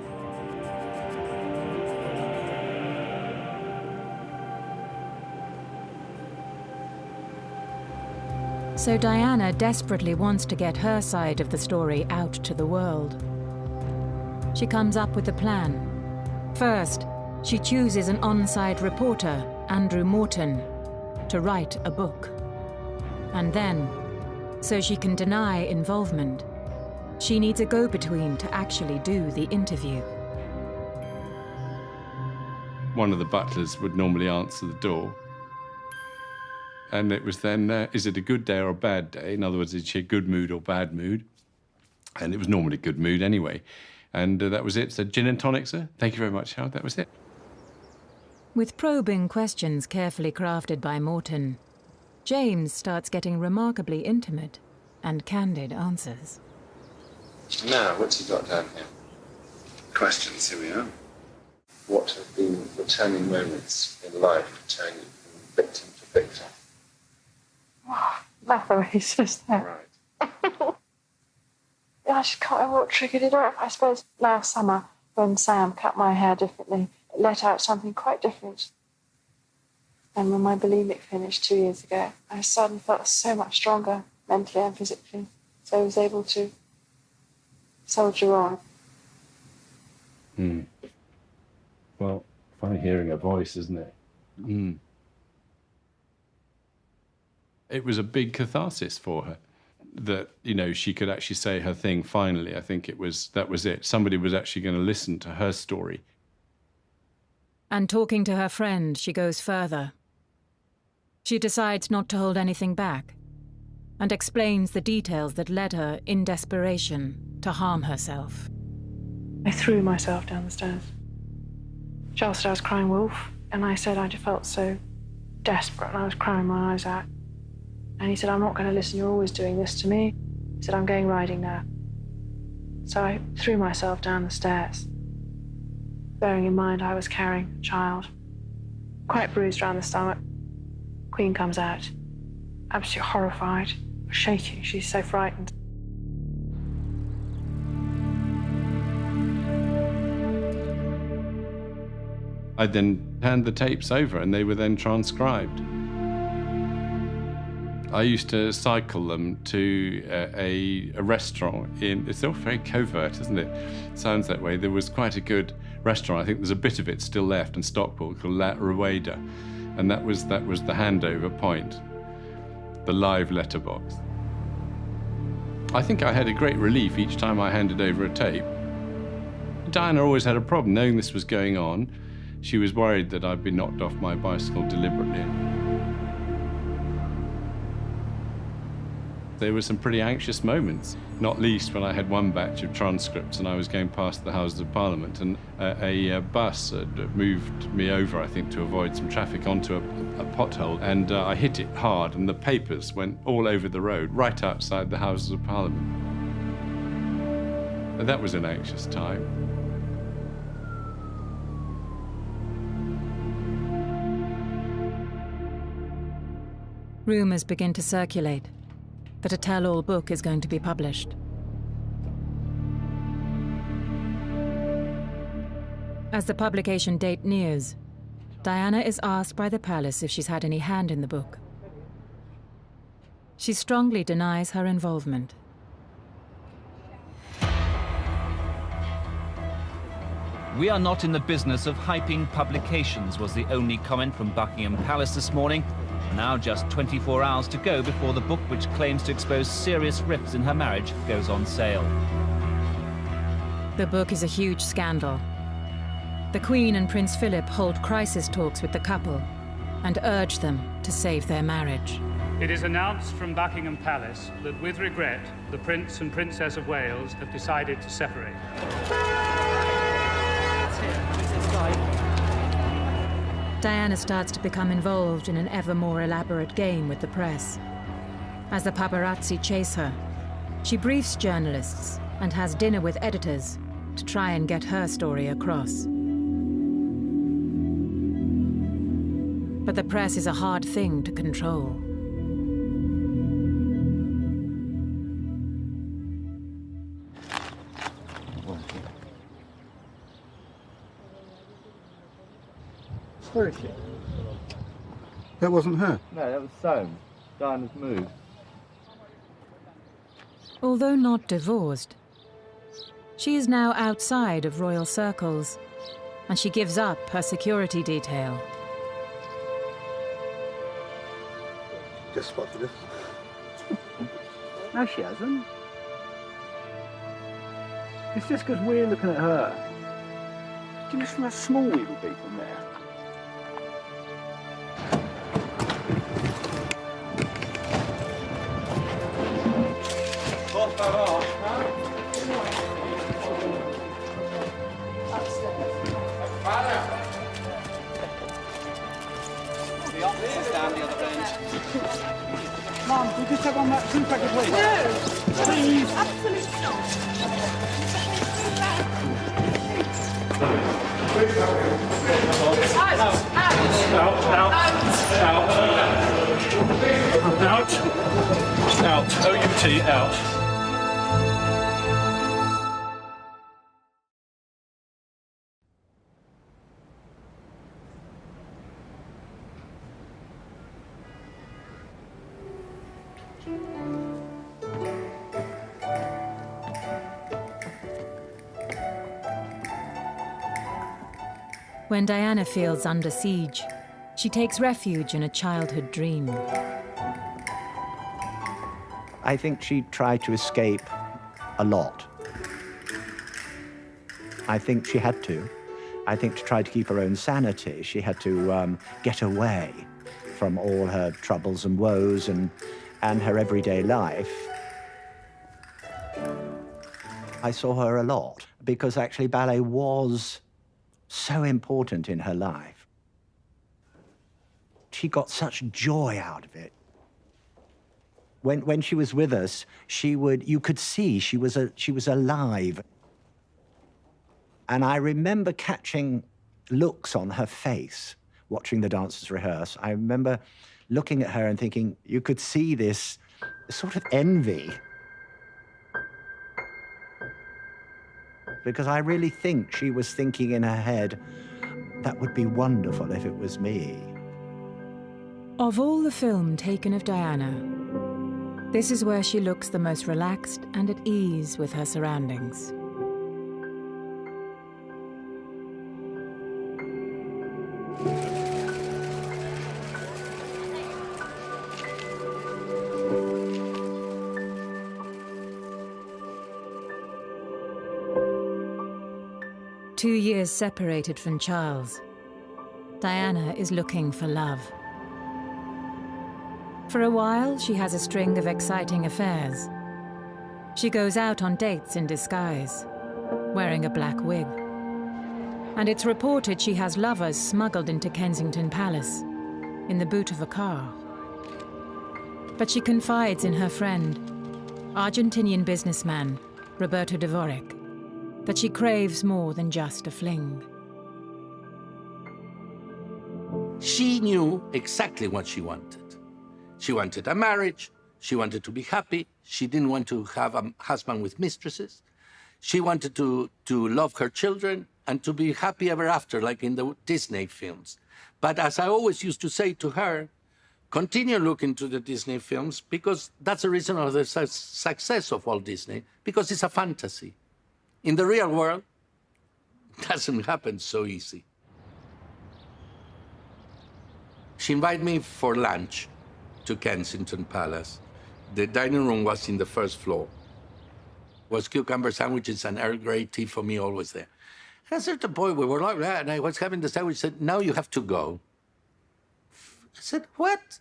[SPEAKER 2] So Diana desperately wants to get her side of the story out to the world. She comes up with a plan. First, she chooses an on-site reporter, Andrew Morton, to write a book. And then, so she can deny involvement, she needs a go-between to actually do the interview.
[SPEAKER 5] One of the butlers would normally answer the door. And it was then, is it a good day or a bad day? In other words, is she a good mood or bad mood? And it was normally good mood anyway. And that was it. So gin and tonic, sir. Thank you very much, Howard. That was it.
[SPEAKER 2] With probing questions carefully crafted by Morton, James starts getting remarkably intimate and candid answers.
[SPEAKER 5] Now, what's he got down here? Questions, here we are. What have been the turning moments in life, turning from victim to victim?
[SPEAKER 22] Nothing, it's just that.
[SPEAKER 5] Right.
[SPEAKER 22] I just can't remember what triggered it off. I suppose last summer, when Sam cut my hair differently, it let out something quite different. And when my bulimic finished 2 years ago, I suddenly felt so much stronger, mentally and physically. So I was able to soldier on.
[SPEAKER 5] Well, funny hearing her voice, isn't it? It was a big catharsis for her that, you know, she could actually say her thing finally. I think that was it. Somebody was actually going to listen to her story.
[SPEAKER 2] And talking to her friend, she goes further. She decides not to hold anything back and explains the details that led her, in desperation, to harm herself.
[SPEAKER 22] I threw myself down the stairs. Charles said I was crying wolf, and I said I just felt so desperate and I was crying my eyes out. And he said, I'm not going to listen, you're always doing this to me. He said, I'm going riding now. So I threw myself down the stairs, bearing in mind I was carrying a child, quite bruised around the stomach. Queen comes out, absolutely horrified, shaking, she's so frightened.
[SPEAKER 5] I then handed the tapes over and they were then transcribed. I used to cycle them to a restaurant it's all very covert, isn't it? Sounds that way. There was quite a good restaurant, I think there's a bit of it still left in Stockport, called La Rueda. And that was the handover point, the live letterbox. I think I had a great relief each time I handed over a tape. Diana always had a problem knowing this was going on. She was worried that I'd been knocked off my bicycle deliberately. There were some pretty anxious moments, not least when I had one batch of transcripts and I was going past the Houses of Parliament and a bus had moved me over, I think, to avoid some traffic onto a pothole, and I hit it hard and the papers went all over the road, right outside the Houses of Parliament. And that was an anxious time.
[SPEAKER 2] Rumours begin to circulate that a tell-all book is going to be published. As the publication date nears, Diana is asked by the palace if she's had any hand in the book. She strongly denies her involvement.
[SPEAKER 1] We are not in the business of hyping publications, was the only comment from Buckingham Palace this morning. Now just 24 hours to go before the book, which claims to expose serious rifts in her marriage, goes on sale.
[SPEAKER 2] The book is a huge scandal. The Queen and Prince Philip hold crisis talks with the couple and urge them to save their marriage.
[SPEAKER 3] It is announced from Buckingham Palace that, with regret, the Prince and Princess of Wales have decided to separate.
[SPEAKER 2] Diana starts to become involved in an ever more elaborate game with the press. As the paparazzi chase her, she briefs journalists and has dinner with editors to try and get her story across. But the press is a hard thing to control.
[SPEAKER 6] Where is she?
[SPEAKER 21] That wasn't her.
[SPEAKER 6] No, that was Soames. Diana's moved.
[SPEAKER 2] Although not divorced, she is now outside of royal circles, and she gives up her security detail.
[SPEAKER 21] Just spotted us.
[SPEAKER 6] No, she hasn't. It's just because we're looking at her. Do you know how small we would be from there? just have one that 2 packet, please?
[SPEAKER 16] No!
[SPEAKER 6] Please!
[SPEAKER 16] Absolutely not!
[SPEAKER 6] Out. O-U-T, out.
[SPEAKER 2] When Diana feels under siege, she takes refuge in a childhood dream.
[SPEAKER 7] I think she tried to escape a lot. I think she had to. I think to try to keep her own sanity, she had to get away from all her troubles and woes and her everyday life. I saw her a lot because actually ballet was so important in her life. She got such joy out of it. When she was with us, you could see she was alive. And I remember catching looks on her face, watching the dancers rehearse. I remember looking at her and thinking, you could see this sort of envy. Because I really think she was thinking in her head, that would be wonderful if it was me.
[SPEAKER 2] Of all the film taken of Diana, this is where she looks the most relaxed and at ease with her surroundings. Two years separated from Charles, Diana is looking for love. For a while, she has a string of exciting affairs. She goes out on dates in disguise, wearing a black wig. And it's reported she has lovers smuggled into Kensington Palace, in the boot of a car. But she confides in her friend, Argentinian businessman Roberto Dvorak, that she craves more than just a fling.
[SPEAKER 9] She knew exactly what she wanted. She wanted a marriage. She wanted to be happy. She didn't want to have a husband with mistresses. She wanted to love her children and to be happy ever after, like in the Disney films. But as I always used to say to her, continue looking to the Disney films because that's the reason of the success of Walt Disney, because it's a fantasy. In the real world, it doesn't happen so easy. She invited me for lunch to Kensington Palace. The dining room was in the first floor. It was cucumber sandwiches and Earl Grey tea for me always there. And at a certain point, we were like that, and I was having the sandwich, said, now you have to go. I said, what?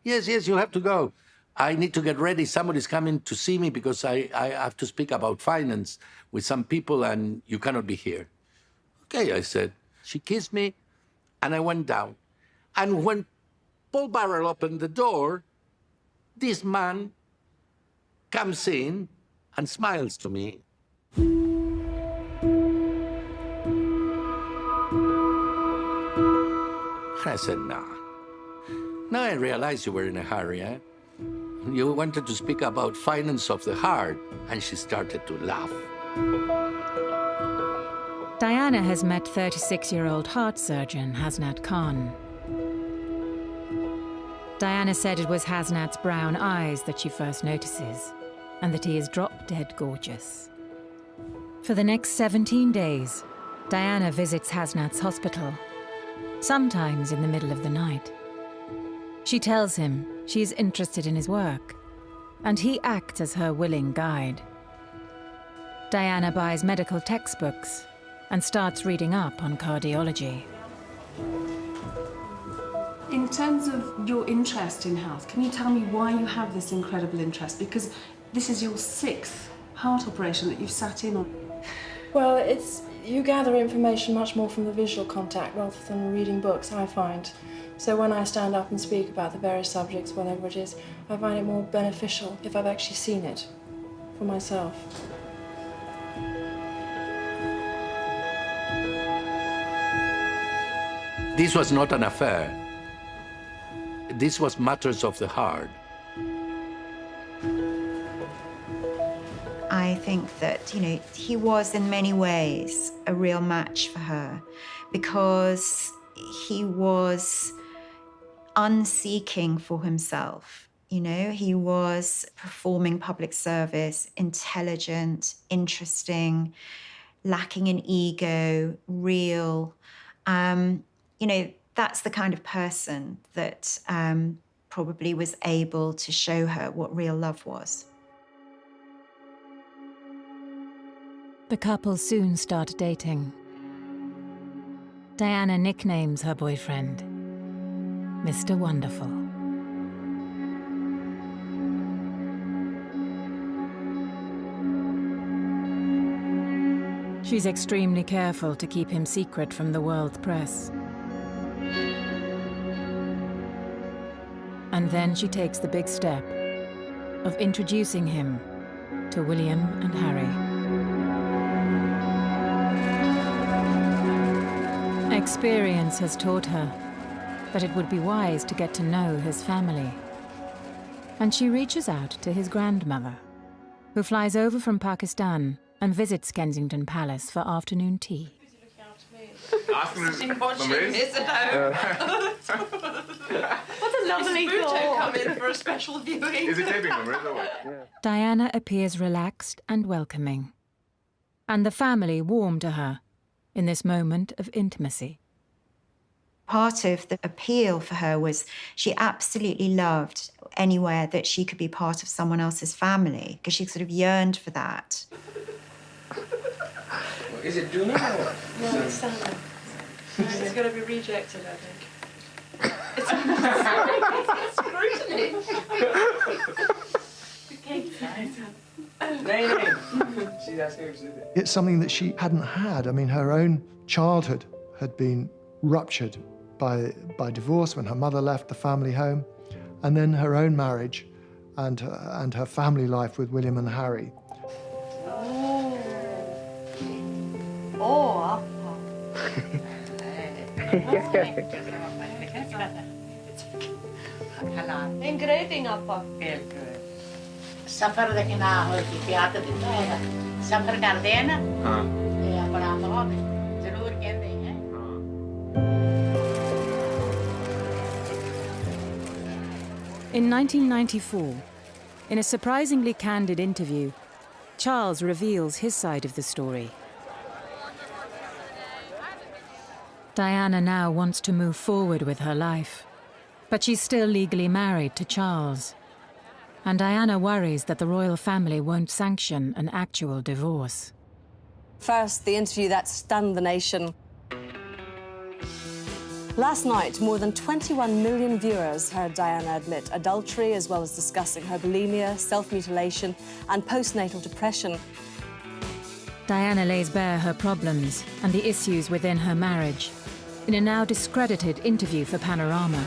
[SPEAKER 9] Yes, you have to go. I need to get ready. Somebody's coming to see me because I have to speak about finance with some people and you cannot be here. Okay, I said. She kissed me and I went down. And when Paul Barrel opened the door, this man comes in and smiles to me. And I said, nah. Now I realize you were in a hurry, eh? You wanted to speak about finance of the heart, and she started to laugh.
[SPEAKER 2] Diana has met 36-year-old heart surgeon Hasnat Khan. Diana said it was Hasnat's brown eyes that she first notices, and that he is drop-dead gorgeous. For the next 17 days, Diana visits Hasnat's hospital, sometimes in the middle of the night. She tells him she is interested in his work, and he acts as her willing guide. Diana buys medical textbooks and starts reading up on cardiology.
[SPEAKER 10] In terms of your interest in health, can you tell me why you have this incredible interest? Because this is your 6th heart operation that you've sat in on.
[SPEAKER 22] Well, you gather information much more from the visual contact rather than reading books, I find. So when I stand up and speak about the various subjects, whatever it is, I find it more beneficial if I've actually seen it for myself.
[SPEAKER 9] This was not an affair. This was matters of the heart.
[SPEAKER 15] I think that, he was in many ways a real match for her because he was unseeking for himself. He was performing public service, intelligent, interesting, lacking in ego, real. That's the kind of person that probably was able to show her what real love was.
[SPEAKER 2] The couple soon start dating. Diana nicknames her boyfriend Mr. Wonderful. She's extremely careful to keep him secret from the world press. And then she takes the big step of introducing him to William and Harry. Experience has taught her that it would be wise to get to know his family. And she reaches out to his grandmother, who flies over from Pakistan and visits Kensington Palace for afternoon tea.
[SPEAKER 11] What a lovely thought. Come in for a special viewing. Is it taping them?
[SPEAKER 2] Diana appears relaxed and welcoming, and the family warm to her in this moment of intimacy.
[SPEAKER 15] Part of the appeal for her was she absolutely loved anywhere that she could be part of someone else's family, because she sort of yearned for that.
[SPEAKER 11] Is it Duna or what? No, it's salmon. It's going to be rejected, I think. It's scrutiny.
[SPEAKER 19] It's something that she hadn't had. I mean, her own childhood had been ruptured by divorce when her mother left the family home, and then her own marriage and her family life with William and Harry.
[SPEAKER 11] Engraving appa. सफर देखना हो कि प्यार तो देता है सफर कर दे ना हाँ ये अपना बहुत जरूर कहते हैं
[SPEAKER 2] In 1994, in a surprisingly candid interview, Charles reveals his side of the story. Diana now wants to move forward with her life, but she's still legally married to Charles. And Diana worries that the royal family won't sanction an actual divorce.
[SPEAKER 14] First, the interview that stunned the nation. Last night, more than 21 million viewers heard Diana admit adultery, as well as discussing her bulimia, self-mutilation, and postnatal depression.
[SPEAKER 2] Diana lays bare her problems and the issues within her marriage in a now discredited interview for Panorama.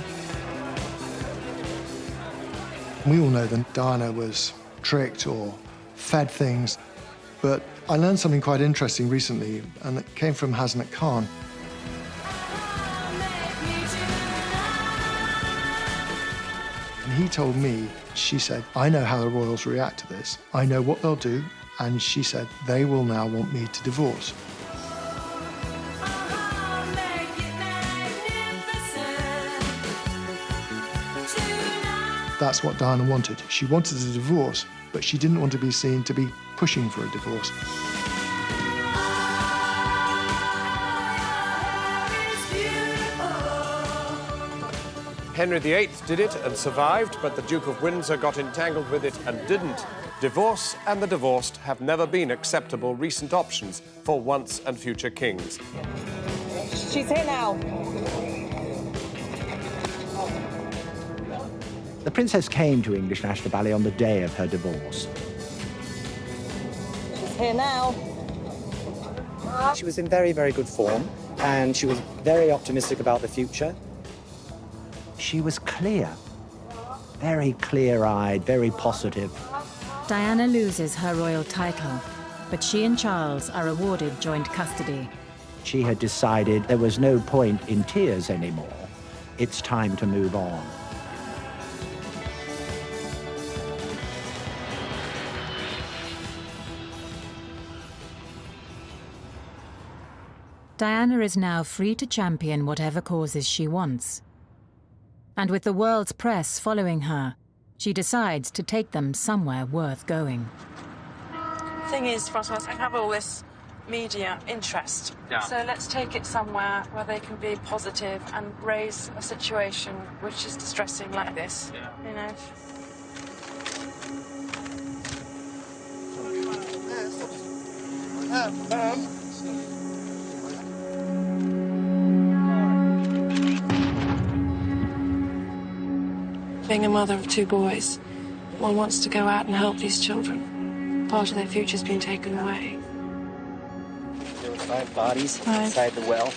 [SPEAKER 19] We all know that Diana was tricked or fed things, but I learned something quite interesting recently, and it came from Hasnat Khan. And he told me, she said, I know how the royals react to this. I know what they'll do. And she said, they will now want me to divorce. That's what Diana wanted. She wanted a divorce, but she didn't want to be seen to be pushing for a divorce.
[SPEAKER 17] Henry VIII did it and survived, but the Duke of Windsor got entangled with it and didn't. Divorce and the divorced have never been acceptable recent options for once and future kings.
[SPEAKER 14] She's here now.
[SPEAKER 7] The princess came to English National Ballet on the day of her divorce.
[SPEAKER 14] She's here now.
[SPEAKER 12] She was in very, very good form, and she was very optimistic about the future.
[SPEAKER 7] She was clear, very clear-eyed, very positive.
[SPEAKER 2] Diana loses her royal title, but she and Charles are awarded joint custody.
[SPEAKER 7] She had decided there was no point in tears anymore. It's time to move on.
[SPEAKER 2] Diana is now free to champion whatever causes she wants. And with the world's press following her, she decides to take them somewhere worth going.
[SPEAKER 22] Thing is, Francois, I have all this media interest.
[SPEAKER 3] Yeah.
[SPEAKER 22] So let's take it somewhere where they can be positive and raise a situation which is distressing like this.
[SPEAKER 3] Yeah.
[SPEAKER 22] You know. Being a mother of 2 boys, one wants to go out and help these children. Part of their future's been taken away.
[SPEAKER 12] There were 5 bodies
[SPEAKER 22] Five.
[SPEAKER 12] inside the well.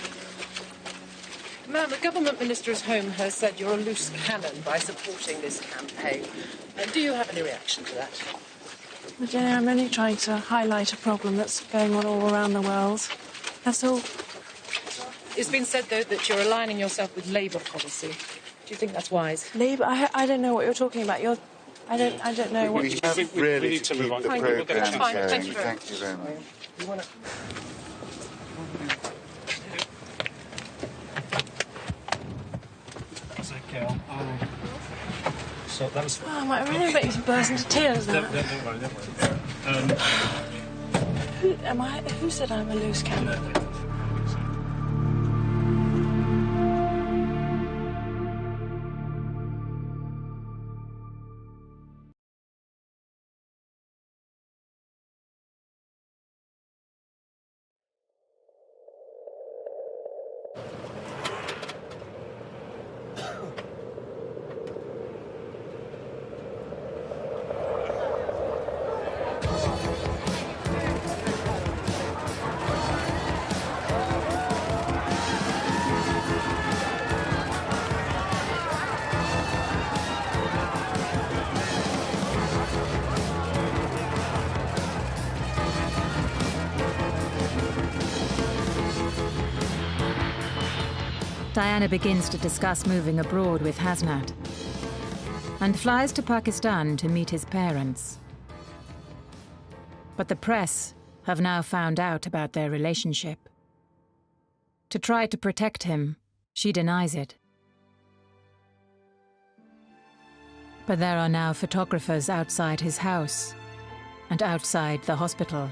[SPEAKER 18] Ma'am, the government minister's home has said you're a loose cannon by supporting this campaign. Do you have any reaction to that?
[SPEAKER 22] Jenny, I'm only trying to highlight a problem that's going on all around the world. That's all.
[SPEAKER 18] It's been said, though, that you're aligning yourself with Labour policy. Do you think that's wise?
[SPEAKER 22] Labour? I don't know what you're talking about. I don't know what.
[SPEAKER 18] We need to move on. Fine, we'll get a chance. Fine, thank you very much.
[SPEAKER 21] Thank you very much.
[SPEAKER 18] You want to...
[SPEAKER 3] That's okay. So that was...
[SPEAKER 22] Oh, I really make you burst into tears now.
[SPEAKER 3] Don't worry, don't worry.
[SPEAKER 22] Who said I'm a loose cannon?
[SPEAKER 2] Diana begins to discuss moving abroad with Hasnat and flies to Pakistan to meet his parents. But the press have now found out about their relationship. To try to protect him, she denies it. But there are now photographers outside his house and outside the hospital.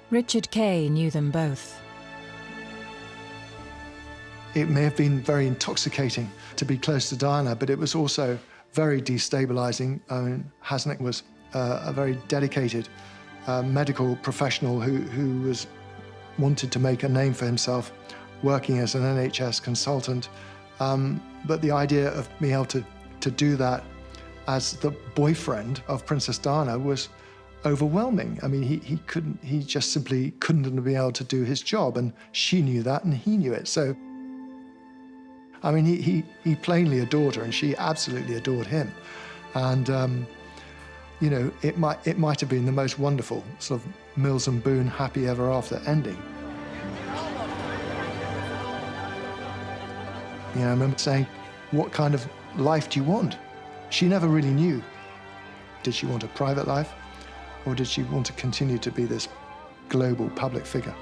[SPEAKER 2] Richard Kay knew them both.
[SPEAKER 20] It may have been very intoxicating to be close to Diana, but it was also very destabilizing. I mean, Hasnat was a very dedicated medical professional who wanted to make a name for himself, working as an NHS consultant. But the idea of being able to do that as the boyfriend of Princess Diana was overwhelming. I mean, he just simply couldn't be able to do his job, and she knew that, and he knew it. So, I mean, he plainly adored her, and she absolutely adored him. And, you know, it might have been the most wonderful sort of Mills and Boon happy ever after ending. You know, I remember saying, what kind of life do you want? She never really knew. Did she want a private life, or did she want to continue to be this global public figure?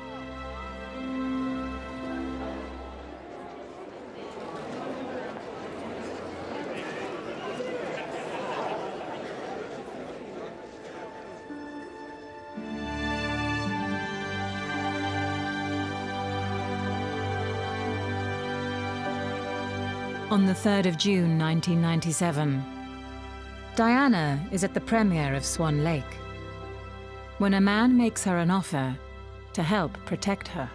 [SPEAKER 2] On the 3rd of June 1997, Diana is at the premiere of Swan Lake when a man makes her an offer to help protect her.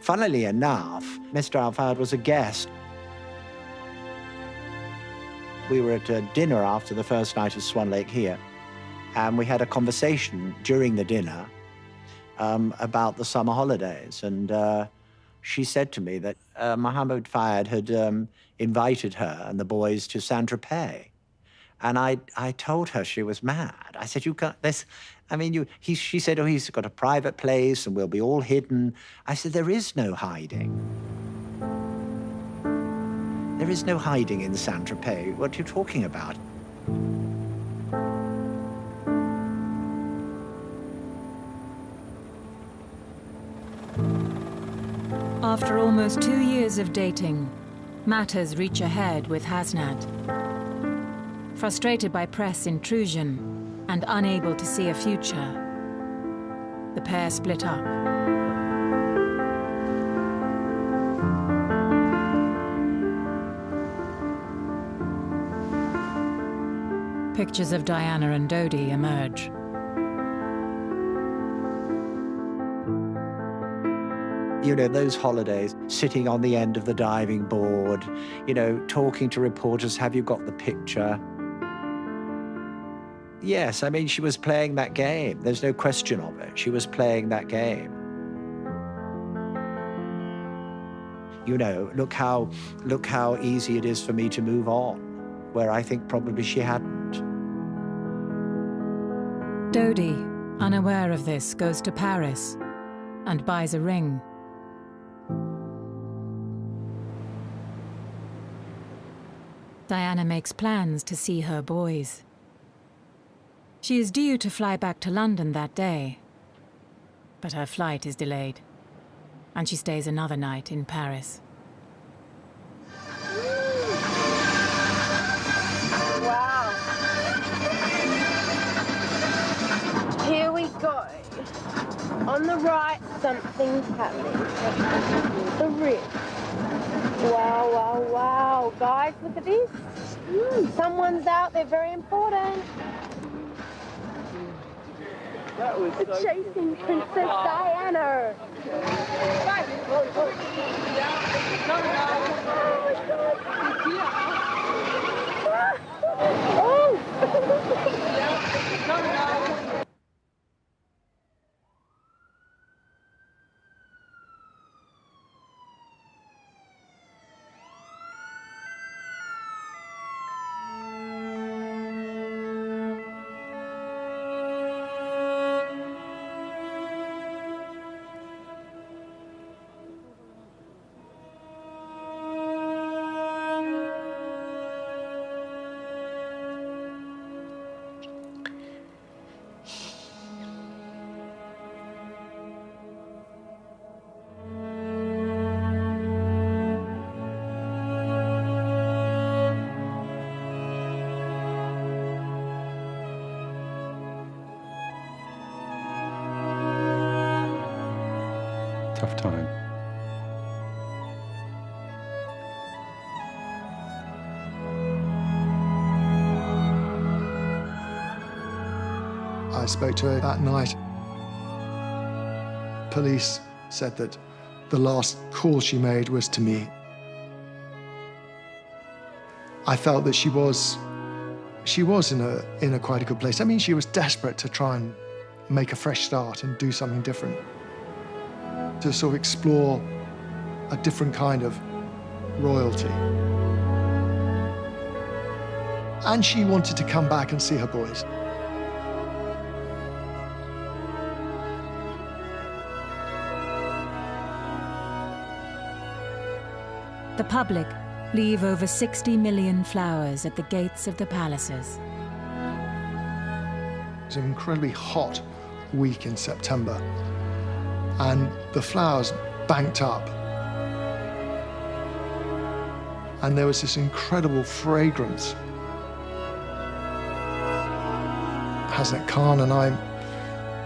[SPEAKER 7] Funnily enough, Mr. Al Fayed was a guest. We were at a dinner after the first night of Swan Lake here, and we had a conversation during the dinner about the summer holidays. And she said to me that Mohammed Fayed had invited her and the boys to Saint-Tropez. And I told her she was mad. I said, you can't, she said, oh, he's got a private place and we'll be all hidden. I said, there is no hiding. There is no hiding in Saint-Tropez. What are you talking about?
[SPEAKER 2] After almost 2 years of dating, matters reach a head with Hasnat. Frustrated by press intrusion and unable to see a future, the pair split up. Pictures of Diana and Dodi emerge.
[SPEAKER 7] You know, those holidays, sitting on the end of the diving board, you know, talking to reporters, have you got the picture? Yes, I mean, she was playing that game. There's no question of it. She was playing that game. You know, look how easy it is for me to move on, where I think probably she hadn't.
[SPEAKER 2] Dodi, unaware of this, goes to Paris and buys a ring. Diana makes plans to see her boys. She is due to fly back to London that day, but her flight is delayed, and she stays another night in Paris.
[SPEAKER 4] Wow. Here we go. On the right, something's happening. The rib. Wow, wow, wow. Guys, look at this. Someone's out there, very important.
[SPEAKER 16] That was so
[SPEAKER 4] chasing Princess Diana. Oh!
[SPEAKER 5] Tough time.
[SPEAKER 20] I spoke to her that night. Police said that the last call she made was to me. I felt that she was in a quite a good place. I mean, she was desperate to try and make a fresh start and do something different, to sort of explore a different kind of royalty. And she wanted to come back and see her boys.
[SPEAKER 2] The public leave over 60 million flowers at the gates of the palaces.
[SPEAKER 20] It was an incredibly hot week in September, and the flowers banked up. And there was this incredible fragrance. Hasnat Khan and I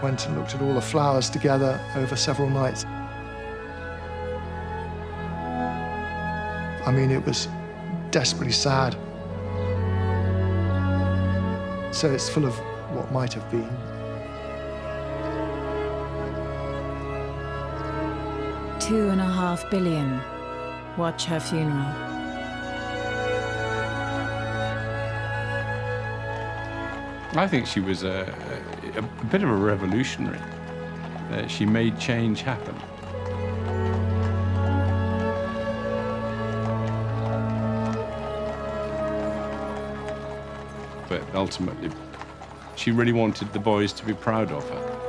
[SPEAKER 20] went and looked at all the flowers together over several nights. I mean, it was desperately sad. So it's full of what might have been.
[SPEAKER 2] $2.5 billion watch her funeral.
[SPEAKER 5] I think she was a bit of a revolutionary. She made change happen. But ultimately, she really wanted the boys to be proud of her.